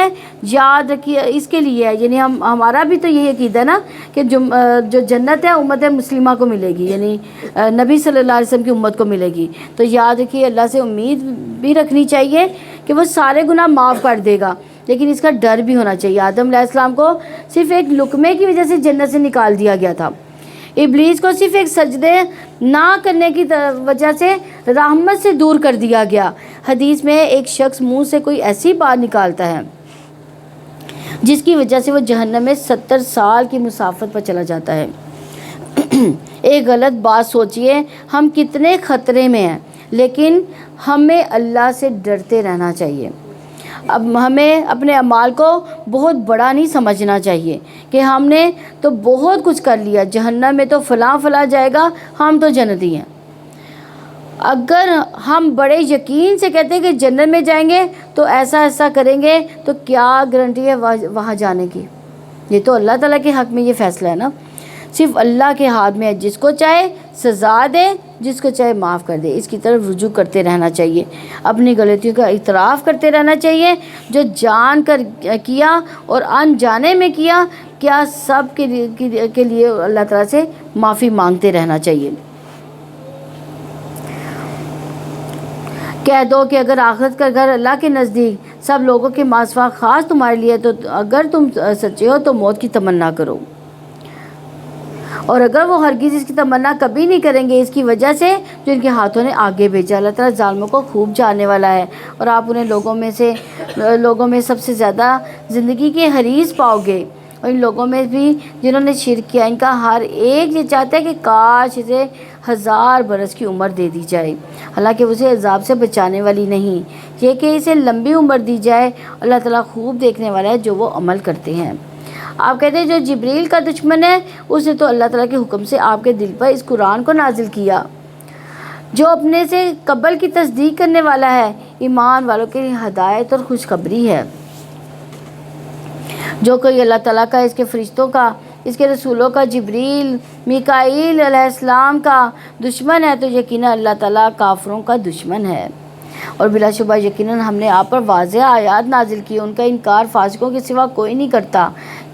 یاد رکھیے، اس کے لیے ہے، یعنی ہمارا بھی تو یہی عقیدہ نا کہ جو جنت ہے امت مسلمہ کو ملے گی، یعنی نبی صلی اللہ علیہ وسلم کی امت کو ملے گی۔ تو یاد رکھیے اللہ سے امید بھی رکھنی چاہیے کہ وہ سارے گناہ معاف کر دے گا، لیکن اس کا ڈر بھی ہونا چاہیے۔ آدم علیہ السلام کو صرف ایک لقمے کی وجہ سے جنت سے نکال دیا گیا تھا، ابلیس کو صرف ایک سجدے نہ کرنے کی وجہ سے رحمت سے دور کر دیا گیا۔ حدیث میں ایک شخص منہ سے کوئی ایسی بات نکالتا ہے جس کی وجہ سے وہ جہنم میں 70 سال کی مسافت پر چلا جاتا ہے۔ ایک غلط بات سوچئے، ہم کتنے خطرے میں ہیں، لیکن ہمیں اللہ سے ڈرتے رہنا چاہیے۔ اب ہمیں اپنے اعمال کو بہت بڑا نہیں سمجھنا چاہیے کہ ہم نے تو بہت کچھ کر لیا، جہنم میں تو فلاں فلاں جائے گا، ہم تو جنتی ہیں۔ اگر ہم بڑے یقین سے کہتے ہیں کہ جنت میں جائیں گے تو ایسا ایسا کریں گے، تو کیا گارنٹی ہے وہاں جانے کی؟ یہ تو اللہ تعالیٰ کے حق میں یہ فیصلہ ہے نا، صرف اللہ کے ہاتھ میں ہے، جس کو چاہے سزا دے، جس کو چاہے معاف کر دے۔ اس کی طرف رجوع کرتے رہنا چاہیے، اپنی غلطیوں کا اعتراف کرتے رہنا چاہیے، جو جان کر کیا اور انجانے میں کیا سب کے لیے اللہ تعالیٰ سے معافی مانگتے رہنا چاہیے۔ کہہ دو کہ اگر آخرت کا گھر اللہ کے نزدیک سب لوگوں کے ماں سوا خاص تمہارے لیے تو اگر تم سچے ہو تو موت کی تمنا کرو، اور اگر وہ ہرگز اس کی تمنا کبھی نہیں کریں گے اس کی وجہ سے جو ان کے ہاتھوں نے آگے بھیجا۔ اللہ تعالیٰ ظالموں کو خوب جاننے والا ہے، اور آپ انہیں لوگوں میں سب سے زیادہ زندگی کے حریص پاؤ گے۔ اور ان لوگوں میں بھی جنہوں نے شرک کیا، ان کا ہر ایک یہ چاہتا ہے کہ کاش اسے 1000 برس کی عمر دے دی جائے، حالانکہ اسے عذاب سے بچانے والی نہیں، یہ کہ اسے لمبی عمر دی جائے۔ اللہ تعالیٰ خوب دیکھنے والا ہے جو وہ عمل کرتے ہیں۔ آپ کہتے ہیں جو جبریل کا دشمن ہے، اس نے تو اللہ تعالیٰ کے حکم سے آپ کے دل پر اس قرآن کو نازل کیا، جو اپنے سے قبل کی تصدیق کرنے والا ہے، ایمان والوں کے لیے ہدایت اور خوشخبری ہے۔ جو کوئی اللہ تعالیٰ کا، اس کے فرشتوں کا، اس کے رسولوں کا، جبریل میکائیل علیہ السلام کا دشمن ہے تو یقیناً اللہ تعالیٰ کافروں کا دشمن ہے۔ اور بلا شبہ یقیناً ہم نے آپ پر واضح آیات نازل کی، ان کا انکار فاسقوں کے سوا کوئی نہیں کرتا۔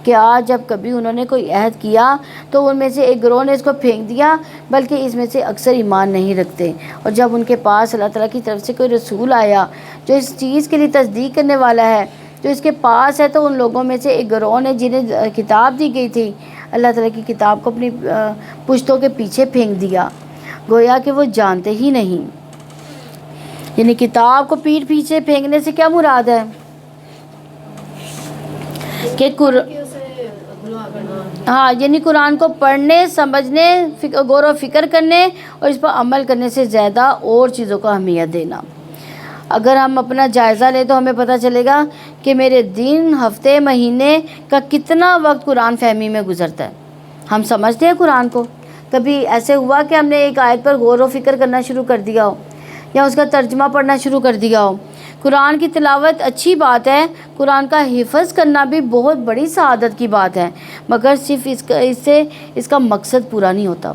کیا جب کبھی انہوں نے کوئی عہد کیا تو ان میں سے ایک گروہ نے اس کو پھینک دیا، بلکہ اس میں سے اکثر ایمان نہیں رکھتے۔ اور جب ان کے پاس اللہ تعالیٰ کی طرف سے کوئی رسول آیا جو اس چیز کے لیے تصدیق کرنے والا ہے جو اس کے پاس ہے تو ان لوگوں میں سے ایک گروہ نے جنہیں کتاب دی گئی تھی، اللہ تعالیٰ کی کتاب کو اپنی پشتوں کے پیچھے پھینک دیا، گویا کہ وہ جانتے ہی نہیں۔ یعنی کتاب کو پیٹھ پیچھے پھینکنے سے کیا مراد ہے کہ یعنی قرآن کو پڑھنے، سمجھنے، غور و فکر کرنے اور اس پر عمل کرنے سے زیادہ اور چیزوں کو اہمیت دینا۔ اگر ہم اپنا جائزہ لیں تو ہمیں پتہ چلے گا کہ میرے دن، ہفتے، مہینے کا کتنا وقت قرآن فہمی میں گزرتا ہے۔ ہم سمجھتے ہیں قرآن کو، کبھی ایسے ہوا کہ ہم نے ایک آیت پر غور و فکر کرنا شروع کر دیا ہو یا اس کا ترجمہ پڑھنا شروع کر دیا ہو۔ قرآن کی تلاوت اچھی بات ہے، قرآن کا حفظ کرنا بھی بہت بڑی سعادت کی بات ہے، مگر صرف اس سے اس کا مقصد پورا نہیں ہوتا،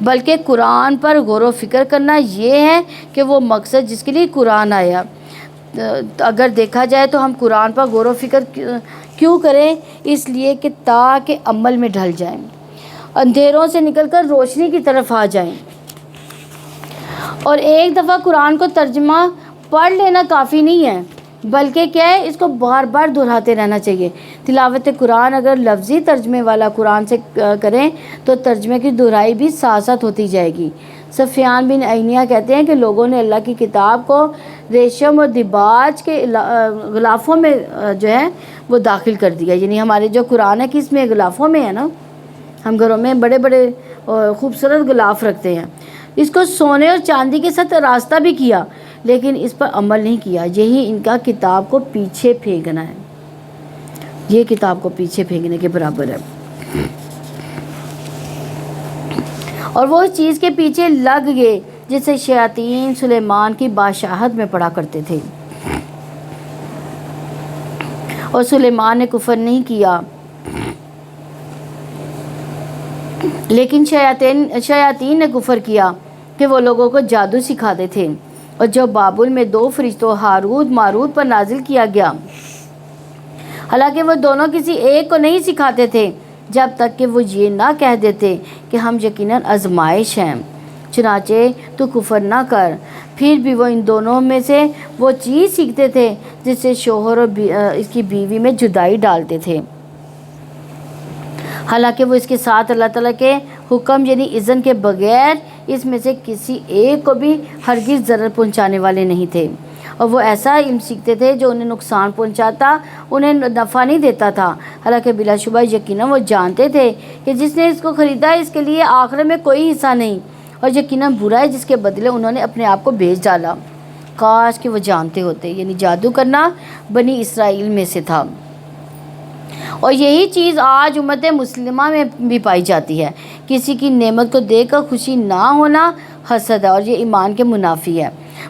بلکہ قرآن پر غور و فکر کرنا یہ ہے کہ وہ مقصد جس کے لیے قرآن آیا۔ اگر دیکھا جائے تو ہم قرآن پر غور و فکر کیوں کریں؟ اس لیے کہ تاکہ عمل میں ڈھل جائیں، اندھیروں سے نکل کر روشنی کی طرف آ جائیں۔ اور ایک دفعہ قرآن کو ترجمہ پڑھ لینا کافی نہیں ہے، بلکہ کیا ہے، اس کو بار بار دہراتے رہنا چاہیے۔ تلاوت قرآن اگر لفظی ترجمے والا قرآن سے کریں تو ترجمے کی دہرائی بھی ساتھ ساتھ ہوتی جائے گی۔ سفیان بن عینیہ کہتے ہیں کہ لوگوں نے اللہ کی کتاب کو ریشم اور دباج کے غلافوں میں جو ہے وہ داخل کر دیا۔ یعنی ہمارے جو قرآن ہے کس میں؟ غلافوں میں ہے نا، ہم گھروں میں بڑے بڑے خوبصورت غلاف رکھتے ہیں۔ اس کو سونے اور چاندی کے ساتھ راستہ بھی کیا، لیکن اس پر عمل نہیں کیا۔ یہی ان کا کتاب کو پیچھے پھینکنا ہے، یہ کتاب کو پیچھے پھینکنے کے برابر ہے۔ اور وہ اس چیز کے پیچھے لگ گئے جسے شیاطین سلیمان کی بادشاہت میں پڑھا کرتے تھے، اور سلیمان نے کفر نہیں کیا، لیکن شیاطین نے کفر کیا کہ وہ لوگوں کو جادو سکھاتے تھے۔ اور جو بابل میں 2 فرشتوں ہاروت ماروت پر نازل کیا گیا، حالانکہ وہ دونوں کسی ایک کو نہیں سکھاتے تھے جب تک کہ وہ یہ نہ کہہ دیتے کہ ہم یقیناً آزمائش ہیں، چنانچہ تو کفر نہ کر۔ پھر بھی وہ ان دونوں میں سے وہ چیز سیکھتے تھے جس سے شوہر اور اس کی بیوی میں جدائی ڈالتے تھے، حالانکہ وہ اس کے ساتھ اللہ تعالیٰ کے حکم یعنی اذن کے بغیر اس میں سے کسی ایک کو بھی ہرگز ضرر پہنچانے والے نہیں تھے۔ اور وہ ایسا علم سیکھتے تھے جو انہیں نقصان پہنچاتا، انہیں نفع نہیں دیتا تھا، حالانکہ بلا شبہ یقیناً وہ جانتے تھے کہ جس نے اس کو خریدا اس کے لیے آخرت میں کوئی حصہ نہیں، اور یقیناً برا ہے جس کے بدلے انہوں نے اپنے آپ کو بیچ ڈالا۔ کاش کہ وہ جانتے ہوتے۔ یعنی جادو کرنا بنی اسرائیل میں سے تھا، اور یہی چیز آج امت مسلمہ میں بھی پائی جاتی ہے۔ کسی کی نعمت کو دیکھ کر خوشی نہ ہونا حسد ہے، اور یہ ایمان کے منافی ہے۔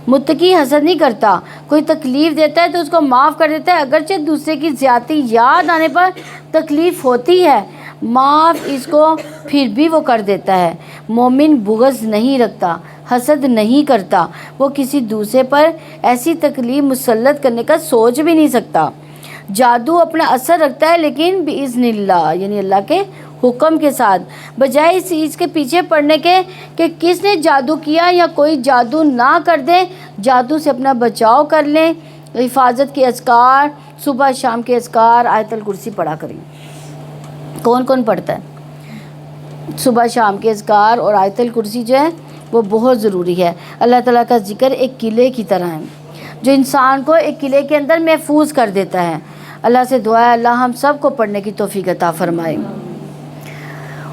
متقی حسد نہیں کرتا، کوئی تکلیف دیتا ہے تو اس کو معاف کر دیتا ہے، اگرچہ دوسرے کی زیادتی یاد آنے پر تکلیف ہوتی ہے، معاف اس کو پھر بھی وہ کر دیتا ہے۔ مومن بغض نہیں رکھتا، حسد نہیں کرتا، وہ کسی دوسرے پر ایسی تکلیف مسلط کرنے کا سوچ بھی نہیں سکتا۔ جادو اپنا اثر رکھتا ہے، لیکن باذن اللہ یعنی اللہ کے حکم کے ساتھ، بجائے اس چیز کے پیچھے پڑنے کے کہ کس نے جادو کیا، یا کوئی جادو نہ کر دے۔ جادو سے اپنا بچاؤ کر لیں۔ حفاظت کے اذکار، صبح شام کے اذکار، آیت الکرسی پڑھا کریں۔ کون کون پڑھتا ہے؟ صبح شام کے اذکار اور آیت الکرسی جو ہے وہ بہت ضروری ہے۔ اللہ تعالیٰ کا ذکر ایک قلعے کی طرح ہے جو انسان کو ایک قلعے کے اندر محفوظ کر دیتا ہے۔ اللہ سے دعا ہے اللہ ہم سب کو پڑھنے کی توفیق عطا فرمائے۔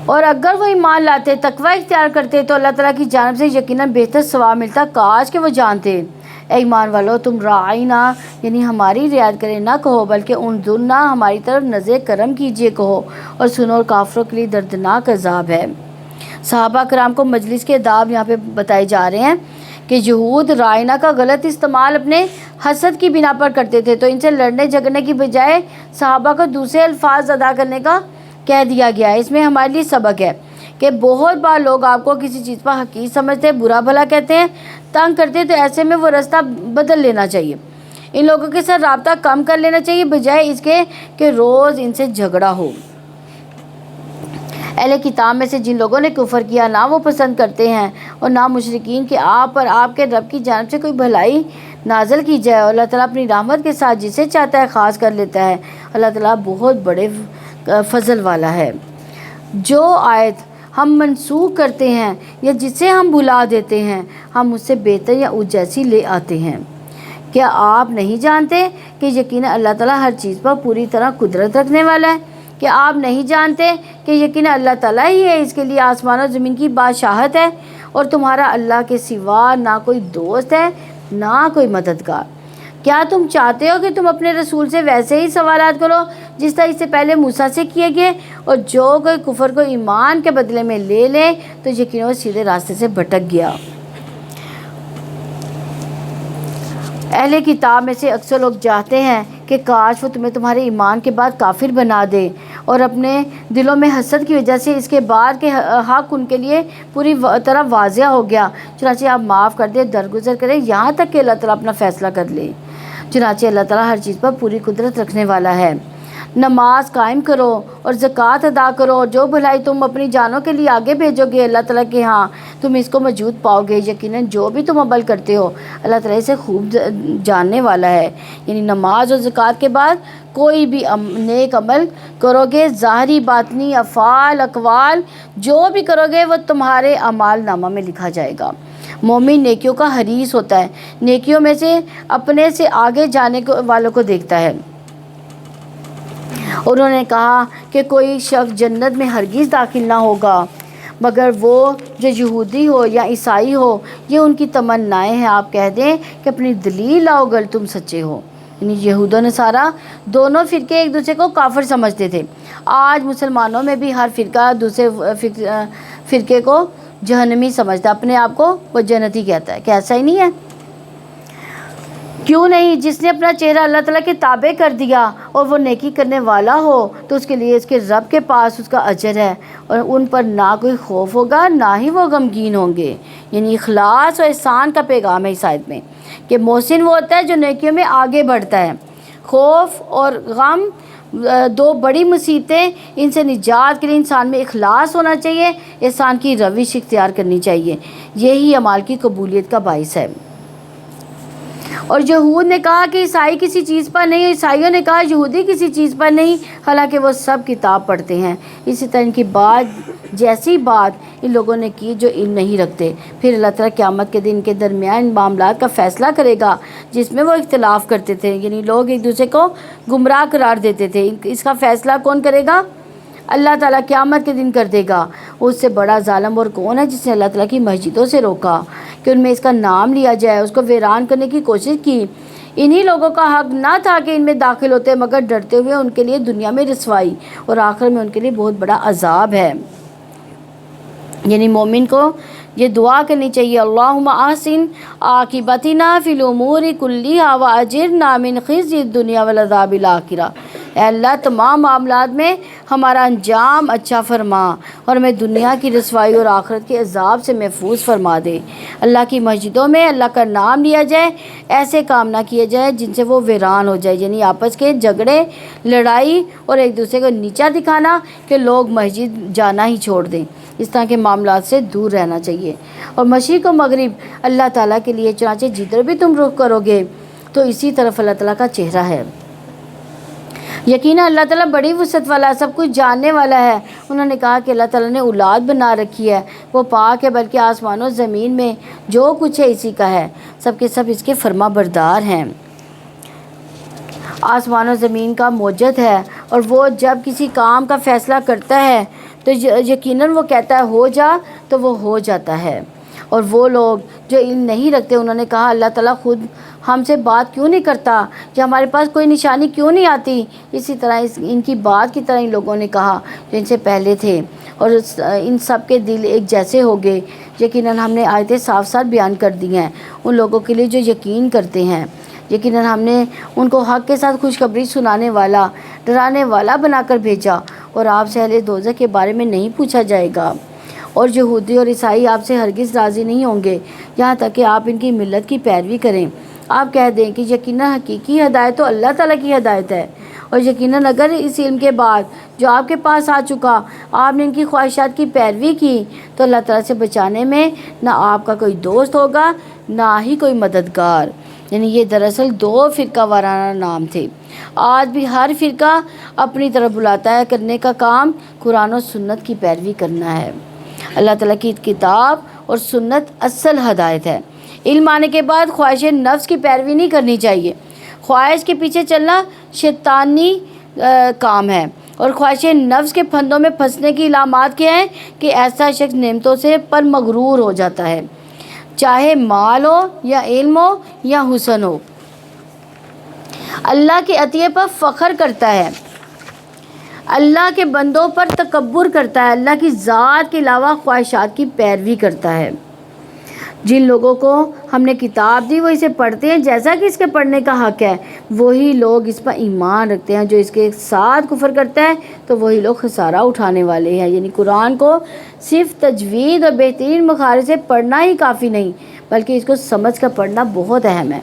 اور اگر وہ ایمان لاتے، تقوی اختیار کرتے تو اللہ تعالیٰ کی جانب سے یقیناً بہتر ثواب ملتا۔ کاش کہ وہ جانتے۔ اے ایمان والو، تم راعینا یعنی ہماری رعایت کریں نہ کہو، بلکہ انظرنا ہماری طرف نظر کرم کیجیے کہو، اور سنو اور کافروں کے لیے دردناک عذاب ہے۔ صحابہ کرام کو مجلس کے آداب یہاں پہ بتائے جا رہے ہیں کہ یہود رائنا کا غلط استعمال اپنے حسد کی بنا پر کرتے تھے، تو ان سے لڑنے جھگڑنے کی بجائے صحابہ کو دوسرے الفاظ ادا کرنے کا کہہ دیا گیا ہے۔ اس میں ہمارے لیے سبق ہے کہ بہت بار لوگ آپ کو کسی چیز پر حقیر سمجھتے ہیں، برا بھلا کہتے ہیں، تنگ کرتے ہیں، تو ایسے میں وہ رستہ بدل لینا چاہیے، ان لوگوں کے ساتھ رابطہ کم کر لینا چاہیے، بجائے اس کے کہ روز ان سے جھگڑا ہو۔ اہل کتاب میں سے جن لوگوں نے کفر کیا نہ وہ پسند کرتے ہیں اور نہ مشرکین کہ آپ پر آپ کے رب کی جانب سے کوئی بھلائی نازل کی جائے، اور اللہ تعالیٰ اپنی رحمت کے ساتھ جسے چاہتا ہے خاص کر لیتا ہے۔ اللہ تعالیٰ بہت بڑے فضل والا ہے۔ جو آیت ہم منسوخ کرتے ہیں یا جسے ہم بھلا دیتے ہیں، ہم اس سے بہتر یا اس جیسی لے آتے ہیں۔ کیا آپ نہیں جانتے کہ یقیناً اللہ تعالیٰ ہر چیز پر پوری طرح قدرت رکھنے والا ہے؟ کیا آپ نہیں جانتے کہ یقیناً اللہ تعالیٰ ہی ہے، اس کے لیے آسمان و زمین کی بادشاہت ہے، اور تمہارا اللہ کے سوا نہ کوئی دوست ہے نہ کوئی مددگار۔ کیا تم چاہتے ہو کہ تم اپنے رسول سے ویسے ہی سوالات کرو جس طرح اس سے پہلے موسیٰ سے کیے گئے؟ اور جو کوئی کفر کو ایمان کے بدلے میں لے لے تو یقیناً وہ سیدھے راستے سے بھٹک گیا۔ اہل کتاب میں سے اکثر لوگ چاہتے ہیں کہ کاش وہ تمہیں تمہارے ایمان کے بعد کافر بنا دے، اور اپنے دلوں میں حسد کی وجہ سے اس کے بعد کہ حق ان کے لیے پوری طرح واضح ہو گیا۔ چنانچہ آپ معاف کر دیں، درگزر کریں یہاں تک کہ اللہ تعالیٰ اپنا فیصلہ کر لے۔ چنانچہ اللہ تعالیٰ ہر چیز پر پوری قدرت رکھنے والا ہے۔ نماز قائم کرو اور زکوٰۃ ادا کرو، جو بھلائی تم اپنی جانوں کے لیے آگے بھیجو گے اللہ تعالیٰ کے ہاں تم اس کو موجود پاؤ گے۔ یقیناً جو بھی تم عمل کرتے ہو اللہ تعالیٰ اسے خوب جاننے والا ہے۔ یعنی نماز اور زکوٰۃ کے بعد کوئی بھی نیک عمل کرو گے، ظاہری باطنی افعال اقوال جو بھی کرو گے وہ تمہارے اعمال نامہ میں لکھا جائے گا۔ مومن نیکیوں کا حریص ہوتا ہے، نیکیوں میں سے اپنے سے آگے جانے والوں کو دیکھتا ہے۔ انہوں نے کہا کہ کوئی شخص جنت میں ہرگز داخل نہ ہوگا مگر وہ جو یہودی ہو یا عیسائی ہو، یہ ان کی تمنائیں ہیں۔ آپ کہہ دیں کہ اپنی دلیل لاؤ اگر تم سچے ہو۔ یعنی یہود و نصارہ دونوں فرقے ایک دوسرے کو کافر سمجھتے تھے۔ آج مسلمانوں میں بھی ہر فرقہ دوسرے فرقے کو جہنمی سمجھتا ہے، اپنے آپ کو وہ جنتی کہتا ہے کہ ایسا ہی نہیں ہے۔ کیوں نہیں؟ جس نے اپنا چہرہ اللہ تعالیٰ کے تابع کر دیا اور وہ نیکی کرنے والا ہو تو اس کے لیے اس کے رب کے پاس اس کا اجر ہے، اور ان پر نہ کوئی خوف ہوگا نہ ہی وہ غمگین ہوں گے۔ یعنی اخلاص اور احسان کا پیغام ہے اس آیت میں کہ محسن وہ ہوتا ہے جو نیکیوں میں آگے بڑھتا ہے۔ خوف اور غم دو بڑی مصیبتیں، ان سے نجات کے لیے انسان میں اخلاص ہونا چاہیے، احسان کی روش اختیار کرنی چاہیے، یہی اعمال کی قبولیت کا باعث ہے۔ اور یہود نے کہا کہ عیسائی کسی چیز پر نہیں، عیسائیوں نے کہا یہودی کسی چیز پر نہیں، حالانکہ وہ سب کتاب پڑھتے ہیں۔ اسی طرح ان کی بات جیسی بات ان لوگوں نے کی جو علم نہیں رکھتے۔ پھر اللہ تعالیٰ قیامت کے دن کے درمیان ان معاملات کا فیصلہ کرے گا جس میں وہ اختلاف کرتے تھے، یعنی لوگ ایک دوسرے کو گمراہ قرار دیتے تھے۔ اس کا فیصلہ کون کرے گا؟ اللہ تعالیٰ قیامت کے دن کر دے گا۔ اس سے بڑا ظالم اور کون ہے جس نے اللہ تعالیٰ کی مسجدوں سے روکا کہ ان میں اس کا نام لیا جائے، اس کو ویران کرنے کی کوشش کی۔ انہی لوگوں کا حق نہ تھا کہ ان میں داخل ہوتے، مگر ڈرتے ہوئے ان کے لیے دنیا میں رسوائی اور آخر میں ان کے لیے بہت بڑا عذاب ہے۔ یعنی مومن کو یہ دعا کرنی چاہیے، اللہم احسن عاقبتنا فی الامور کلیہا واجرنا من خزی الدنیا والعذاب الآخرہ۔ اے اللہ تمام معاملات میں ہمارا انجام اچھا فرما اور ہمیں دنیا کی رسوائی اور آخرت کے عذاب سے محفوظ فرما دے۔ اللہ کی مسجدوں میں اللہ کا نام لیا جائے، ایسے کام نہ کیے جائے جن سے وہ ویران ہو جائے، یعنی آپس کے جھگڑے لڑائی اور ایک دوسرے کو نیچا دکھانا کہ لوگ مسجد جانا ہی چھوڑ دیں۔ اس طرح کے معاملات سے دور رہنا چاہیے۔ اور مشرق و مغرب اللہ تعالیٰ کے لیے، چنانچہ جدھر بھی تم رخ کرو گے تو اسی طرف اللہ تعالیٰ کا چہرہ ہے۔ یقیناً اللہ تعالیٰ بڑی وسعت والا ہے، سب کچھ جاننے والا ہے۔ انہوں نے کہا کہ اللہ تعالیٰ نے اولاد بنا رکھی ہے، وہ پاک ہے، بلکہ آسمان و زمین میں جو کچھ ہے اسی کا ہے، سب کے سب اس کے فرما بردار ہیں۔ آسمان و زمین کا موجد ہے، اور وہ جب کسی کام کا فیصلہ کرتا ہے تو یقیناً وہ کہتا ہے ہو جا تو وہ ہو جاتا ہے۔ اور وہ لوگ جو علم نہیں رکھتے انہوں نے کہا اللہ تعالیٰ خود ہم سے بات کیوں نہیں کرتا، یا ہمارے پاس کوئی نشانی کیوں نہیں آتی؟ اسی طرح ان کی بات کی طرح ان لوگوں نے کہا جو ان سے پہلے تھے، اور ان سب کے دل ایک جیسے ہو گئے۔ یقیناً ہم نے آیتیں صاف صاف بیان کر دی ہیں ان لوگوں کے لیے جو یقین کرتے ہیں۔ یقیناً ہم نے ان کو حق کے ساتھ خوشخبری سنانے والا، ڈرانے والا بنا کر بھیجا، اور آپ سے اہل دوزخ کے بارے میں نہیں پوچھا جائے گا، اور یہودی اور عیسائی آپ سے ہرگز راضی نہیں ہوں گے یہاں تک کہ آپ ان کی ملت کی پیروی کریں۔ آپ کہہ دیں کہ یقیناً حقیقی ہدایت تو اللہ تعالیٰ کی ہدایت ہے، اور یقیناً اگر اس علم کے بعد جو آپ کے پاس آ چکا آپ نے ان کی خواہشات کی پیروی کی تو اللہ تعالیٰ سے بچانے میں نہ آپ کا کوئی دوست ہوگا نہ ہی کوئی مددگار۔ یعنی یہ دراصل 2 فرقہ وارانہ نام تھے۔ آج بھی ہر فرقہ اپنی طرف بلاتا ہے، کرنے کا کام قرآن و سنت کی پیروی کرنا ہے۔ اللہ تعالیٰ کی کتاب اور سنت اصل ہدایت ہے۔ علم آنے کے بعد خواہش نفس کی پیروی نہیں کرنی چاہیے۔ خواہش کے پیچھے چلنا شیطانی کام ہے، اور خواہش نفس کے پھندوں میں پھنسنے کی علامات کیا ہیں کہ ایسا شخص نعمتوں سے پر مغرور ہو جاتا ہے، چاہے مال ہو یا علم ہو یا حسن ہو۔ اللہ کے عطیے پر فخر کرتا ہے، اللہ کے بندوں پر تکبر کرتا ہے، اللہ کی ذات کے علاوہ خواہشات کی پیروی کرتا ہے۔ جن لوگوں کو ہم نے کتاب دی وہ اسے پڑھتے ہیں جیسا کہ اس کے پڑھنے کا حق ہے، وہی لوگ اس پر ایمان رکھتے ہیں۔ جو اس کے ساتھ کفر کرتا ہے تو وہی لوگ خسارہ اٹھانے والے ہیں۔ یعنی قرآن کو صرف تجوید اور بہترین مخارج سے پڑھنا ہی کافی نہیں، بلکہ اس کو سمجھ کر پڑھنا بہت اہم ہے۔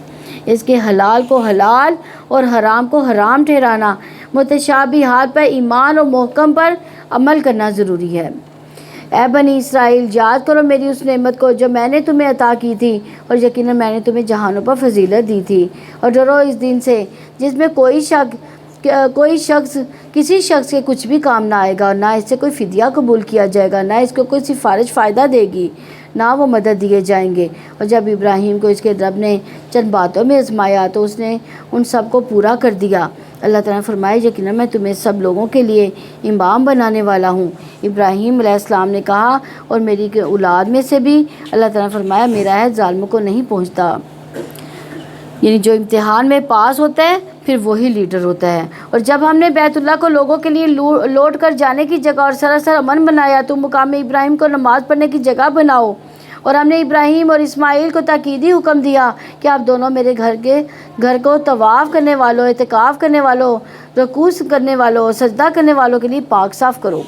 اس کے حلال کو حلال اور حرام کو حرام ٹھہرانا، متشابہات پر ایمان اور محکم پر عمل کرنا ضروری ہے۔ اے بنی اسرائیل، یاد کرو میری اس نعمت کو جو میں نے تمہیں عطا کی تھی، اور یقیناً میں نے تمہیں جہانوں پر فضیلت دی تھی، اور ڈرو اس دن سے جس میں کوئی شخص کسی شخص کے کچھ بھی کام نہ آئے گا، اور نہ اس سے کوئی فدیہ قبول کیا جائے گا، نہ اس کو کوئی سفارش فائدہ دے گی، نہ وہ مدد دیے جائیں گے۔ اور جب ابراہیم کو اس کے رب نے چند باتوں میں آزمایا تو اس نے ان سب کو پورا کر دیا۔ اللہ تعالیٰ نے فرمایا یقیناً میں تمہیں سب لوگوں کے لیے امام بنانے والا ہوں۔ ابراہیم علیہ السلام نے کہا اور میری اولاد میں سے بھی۔ اللہ تعالیٰ نے فرمایا میرا عہد ظالموں کو نہیں پہنچتا۔ یعنی جو امتحان میں پاس ہوتا ہے پھر وہی لیڈر ہوتا ہے۔ اور جب ہم نے بیت اللہ کو لوگوں کے لیے لوٹ کر جانے کی جگہ اور سراسر امن بنایا تو مقام ابراہیم کو نماز پڑھنے کی جگہ بناؤ۔ اور ہم نے ابراہیم اور اسماعیل کو تاکیدی حکم دیا کہ آپ دونوں میرے گھر کو طواف کرنے والوں، اعتکاف کرنے والوں، رکوع کرنے والوں، سجدہ کرنے والوں کے لیے پاک صاف کرو۔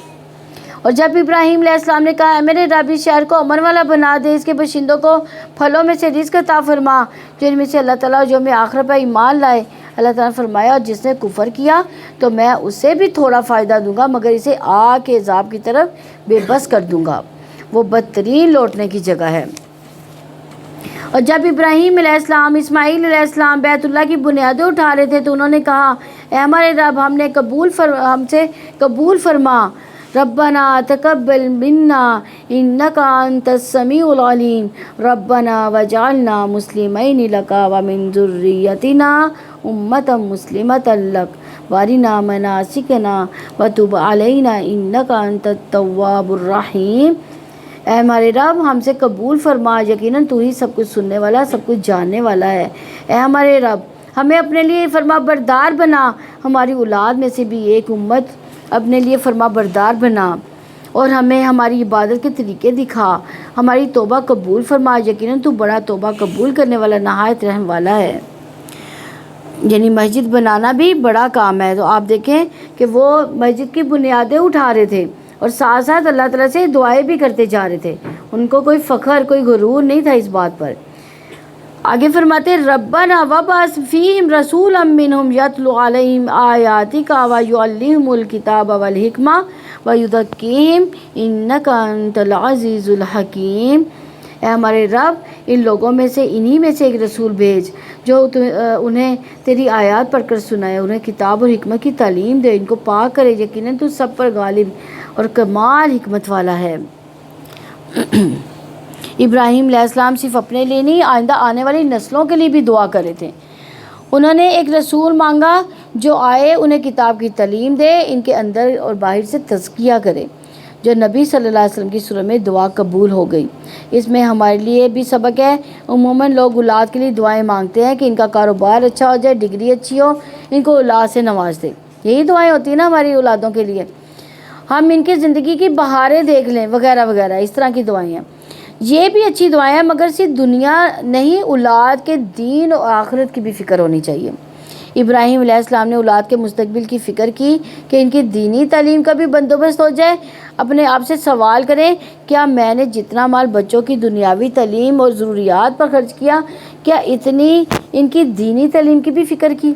اور جب ابراہیم علیہ السلام نے کہا اے میرے رب، اس شہر کو امن والا بنا دے، اس کے باشندوں کو پھلوں میں سے رزق عطا فرما جن میں سے اللہ تعالیٰ جو میں آخرت پر ایمان لائے۔ اللہ تعالیٰ نے فرمایا اور جس نے کفر کیا تو میں اسے بھی تھوڑا فائدہ دوں گا، مگر اسے آگ کے عذاب کی طرف بے بس کر دوں گا، وہ بدترین لوٹنے کی جگہ ہے۔ اور جب ابراہیم علیہ السلام، اسماعیل علیہ السلام بیت اللہ کی بنیادیں اٹھا رہے تھے تو انہوں نے کہا اے ہمارے رب، ہم سے قبول فرما، ربنا تقبل منا انک انت السمیع العلیم، ربنا وجعلنا مسلمین لک ومن ذریتنا امة مسلمة لک وارنا مناسکنا وتب علینا انک انت التواب الرحیم۔ اے ہمارے رب، ہم سے قبول فرما، یقیناً تو ہی سب کچھ سننے والا، سب کچھ جاننے والا ہے۔ اے ہمارے رب، ہمیں اپنے لیے فرما بردار بنا، ہماری اولاد میں سے بھی ایک امت اپنے لیے فرما بردار بنا، اور ہمیں ہماری عبادت کے طریقے دکھا، ہماری توبہ قبول فرما، یقیناً تو بڑا توبہ قبول کرنے والا، نہایت رحم والا ہے۔ یعنی مسجد بنانا بھی بڑا کام ہے۔ تو آپ دیکھیں کہ وہ مسجد کی بنیادیں اٹھا رہے تھے اور ساتھ ساتھ اللہ تعالیٰ سے دعائیں بھی کرتے جا رہے تھے، ان کو کوئی فخر، کوئی غرور نہیں تھا اس بات پر۔ آگے فرماتے ربنا وبعث فیہم رسولا منہم یتلو علیہم آیاتک ویعلمہم الکتاب والحکمہ ویزکیہم انک انت العزیز الحکیم۔ اے ہمارے رب، ان لوگوں میں سے انہی میں سے ایک رسول بھیج جو انہیں تیری آیات پڑھ کر سنائے، انہیں کتاب اور حکمت کی تعلیم دے، ان کو پاک کرے، یقیناً تو سب پر غالب اور کمال حکمت والا ہے۔ ابراہیم علیہ السلام صرف اپنے لیے نہیں، آئندہ آنے والی نسلوں کے لیے بھی دعا کر رہے تھے۔ انہوں نے ایک رسول مانگا جو آئے، انہیں کتاب کی تعلیم دے، ان کے اندر اور باہر سے تزکیہ کرے۔ جو نبی صلی اللہ علیہ وسلم کی صورت میں دعا قبول ہو گئی۔ اس میں ہمارے لیے بھی سبق ہے۔ عموماً لوگ اولاد کے لیے دعائیں مانگتے ہیں کہ ان کا کاروبار اچھا ہو جائے، ڈگری اچھی ہو، ان کو اولاد سے نواز دے، یہی دعائیں ہوتی ہیں نا ہماری اولادوں کے لیے، ہم ان کی زندگی کی بہاریں دیکھ لیں وغیرہ وغیرہ، اس طرح کی دعائیں ہیں۔ یہ بھی اچھی دعائیں ہیں، مگر صرف دنیا نہیں، اولاد کے دین اور آخرت کی بھی فکر ہونی چاہیے۔ ابراہیم علیہ السلام نے اولاد کے مستقبل کی فکر کی کہ ان کی دینی تعلیم کا بھی بندوبست ہو جائے۔ اپنے آپ سے سوال کریں، کیا میں نے جتنا مال بچوں کی دنیاوی تعلیم اور ضروریات پر خرچ کیا، کیا اتنی ان کی دینی تعلیم کی بھی فکر کی؟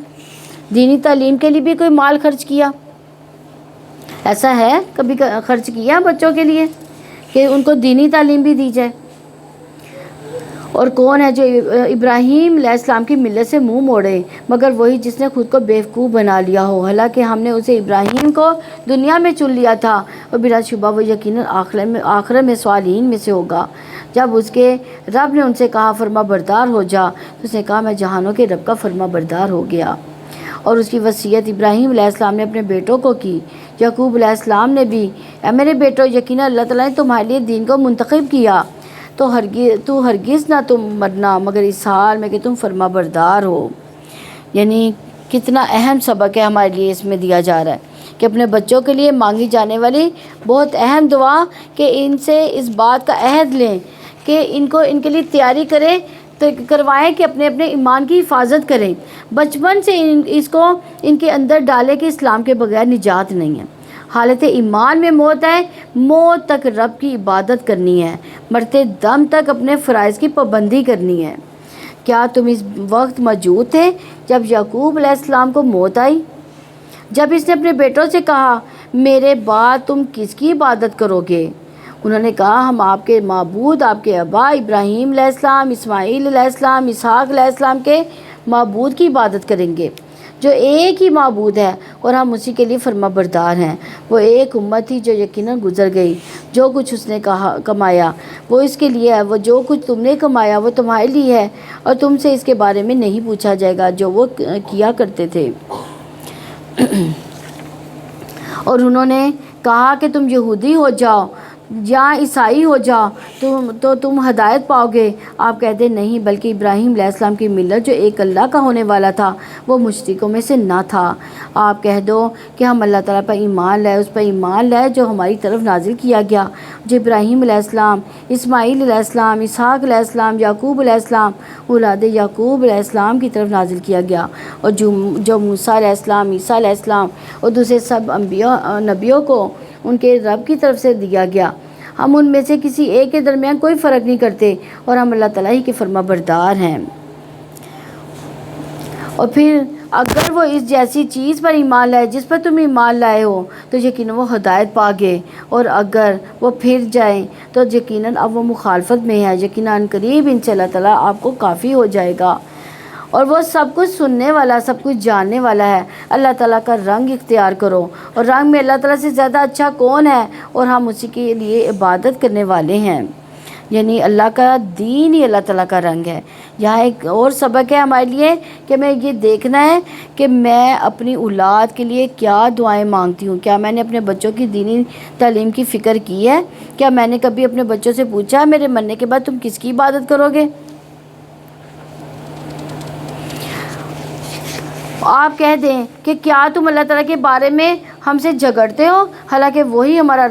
دینی تعلیم کے لیے بھی کوئی مال خرچ کیا؟ ایسا ہے کبھی خرچ کیا بچوں کے لیے کہ ان کو دینی تعلیم بھی دی جائے؟ اور کون ہے جو ابراہیم علیہ السلام کی ملت سے منہ موڑے مگر وہی جس نے خود کو بیوقوف بنا لیا ہو، حالانکہ ہم نے اسے ابراہیم کو دنیا میں چن لیا تھا اور بلا شبہ وہ یقیناً آخرت میں صالحین میں سے ہوگا۔ جب اس کے رب نے ان سے کہا فرما بردار ہو جا تو اس نے کہا میں جہانوں کے رب کا فرما بردار ہو گیا۔ اور اس کی وصیت ابراہیم علیہ السلام نے اپنے بیٹوں کو کی۔ یعقوب علیہ السلام نے بھی اے میرے بیٹو یقیناً اللہ تعالیٰ نے تمہارے لیے دین کو منتخب کیا، تو ہرگز نہ تم مرنا مگر اس حال میں کہ تم فرما بردار ہو۔ یعنی کتنا اہم سبق ہے ہمارے لیے اس میں دیا جا رہا ہے کہ اپنے بچوں کے لیے مانگی جانے والی بہت اہم دعا کہ ان سے اس بات کا عہد لیں کہ ان کے لیے تیاری کریں تو کروائیں کہ اپنے ایمان کی حفاظت کریں، بچپن سے اس کو ان کے اندر ڈالے کہ اسلام کے بغیر نجات نہیں ہے۔ حالت ایمان میں موت ہے، موت تک رب کی عبادت کرنی ہے، مرتے دم تک اپنے فرائض کی پابندی کرنی ہے۔ کیا تم اس وقت موجود تھے جب یعقوب علیہ السلام کو موت آئی، جب اس نے اپنے بیٹوں سے کہا میرے بعد تم کس کی عبادت کرو گے؟ انہوں نے کہا ہم آپ کے معبود، آپ کے آبا ابراہیم علیہ السلام، اسماعیل علیہ السلام، اسحاق علیہ السلام کے معبود کی عبادت کریں گے جو ایک ہی معبود ہے اور ہم اسی کے لیے فرما بردار ہیں۔ وہ ایک امت تھی جو یقیناً گزر گئی، جو کچھ اس نے کمایا وہ اس کے لیے ہے، وہ جو کچھ تم نے کمایا وہ تمہارے لیے ہے اور تم سے اس کے بارے میں نہیں پوچھا جائے گا جو وہ کیا کرتے تھے۔ اور انہوں نے کہا کہ تم یہودی ہو جاؤ یا عیسائی ہو جاؤ تو تم ہدایت پاؤ گے۔ آپ کہتے نہیں بلکہ ابراہیم علیہ السلام کی ملت جو ایک اللہ کا ہونے والا تھا وہ مشرکوں میں سے نہ تھا۔ آپ کہہ دو کہ ہم اللہ تعالیٰ پر ایمان لائے، اس پر ایمان لائے جو ہماری طرف نازل کیا گیا، جو ابراہیم علیہ السلام، اسماعیل علیہ السلام، اسحاق علیہ السلام، یعقوب علیہ السلام اولاد یعقوب علیہ السلام کی طرف نازل کیا گیا، اور جو موسیٰ علیہ السلام، عیسیٰ علیہ السلام اور دوسرے سب نبیوں کو ان کے رب کی طرف سے دیا گیا۔ ہم ان میں سے کسی ایک کے درمیان کوئی فرق نہیں کرتے اور ہم اللہ تعالیٰ ہی کے فرما بردار ہیں۔ اور پھر اگر وہ اس جیسی چیز پر ایمان لائے جس پر تم ایمان لائے ہو تو یقیناً وہ ہدایت پا گئے، اور اگر وہ پھر جائیں تو یقیناً اب وہ مخالفت میں ہے۔ یقیناً قریب ان سے اللہ تعالیٰ آپ کو کافی ہو جائے گا، اور وہ سب کچھ سننے والا، سب کچھ جاننے والا ہے۔ اللہ تعالیٰ کا رنگ اختیار کرو، اور رنگ میں اللہ تعالیٰ سے زیادہ اچھا کون ہے، اور ہم اسی کے لیے عبادت کرنے والے ہیں۔ یعنی اللہ کا دین ہی اللہ تعالیٰ کا رنگ ہے۔ یہاں ایک اور سبق ہے ہمارے لیے کہ ہمیں یہ دیکھنا ہے کہ میں اپنی اولاد کے لیے کیا دعائیں مانگتی ہوں۔ کیا میں نے اپنے بچوں کی دینی تعلیم کی فکر کی ہے؟ کیا میں نے کبھی اپنے بچوں سے پوچھا میرے مرنے کے بعد تم کس کی عبادت کرو گے؟ آپ کہہ دیں کہ کیا تم اللہ تعالیٰ کے بارے میں ہم سے جھگڑتے ہو، حالانکہ وہی ہمارا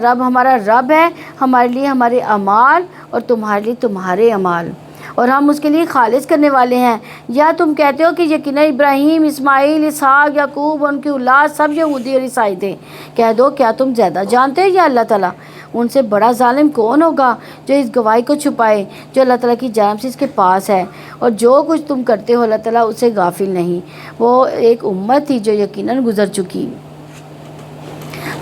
رب ہے، ہمارے لیے ہمارے اعمال اور تمہارے لیے تمہارے اعمال، اور ہم اس کے لیے خالص کرنے والے ہیں۔ یا تم کہتے ہو کہ یقیناً ابراہیم، اسماعیل، اسحاق، یعقوب ان کی اولاد سب یہودی اور عیسائی تھے۔ کہہ دو کیا تم زیادہ جانتے ہو یا اللہ تعالیٰ؟ ان سے بڑا ظالم کون ہوگا جو اس گواہی کو چھپائے جو اللہ تعالیٰ کی جانب سے اس کے پاس ہے، اور جو کچھ تم کرتے ہو اللہ تعالیٰ اس سے غافل نہیں۔ وہ ایک امت تھی جو یقیناً گزر چکی،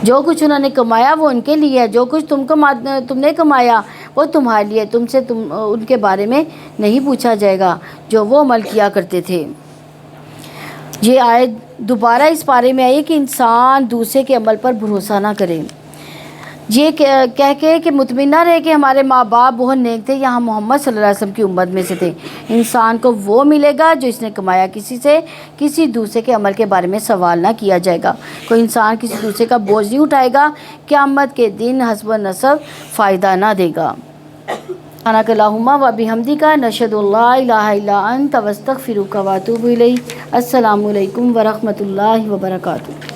جو کچھ انہوں نے کمایا وہ ان کے لیے ہے، جو کچھ تم نے کمایا وہ تمہارے لیے، تم سے ان کے بارے میں نہیں پوچھا جائے گا جو وہ عمل کیا کرتے تھے۔ یہ آیت دوبارہ اس بارے میں آئی کہ انسان دوسرے کے عمل پر بھروسہ نہ کرے، یہ کہہ کے کہ مطمئن نہ رہے کہ ہمارے ماں باپ بہت نیک تھے یا ہم محمد صلی اللہ علیہ وسلم کی امت میں سے تھے۔ انسان کو وہ ملے گا جو اس نے کمایا، کسی دوسرے کے عمل کے بارے میں سوال نہ کیا جائے گا۔ کوئی انسان کسی دوسرے کا بوجھ نہیں اٹھائے گا، قیامت کے دن حسب نسب فائدہ نہ دے گا۔ سبحانک اللہم و بحمدک نشہد ان لا الہ الا انت نستغفرک و نتوب الیک۔ السلام علیکم ورحمۃ اللہ وبرکاتہ۔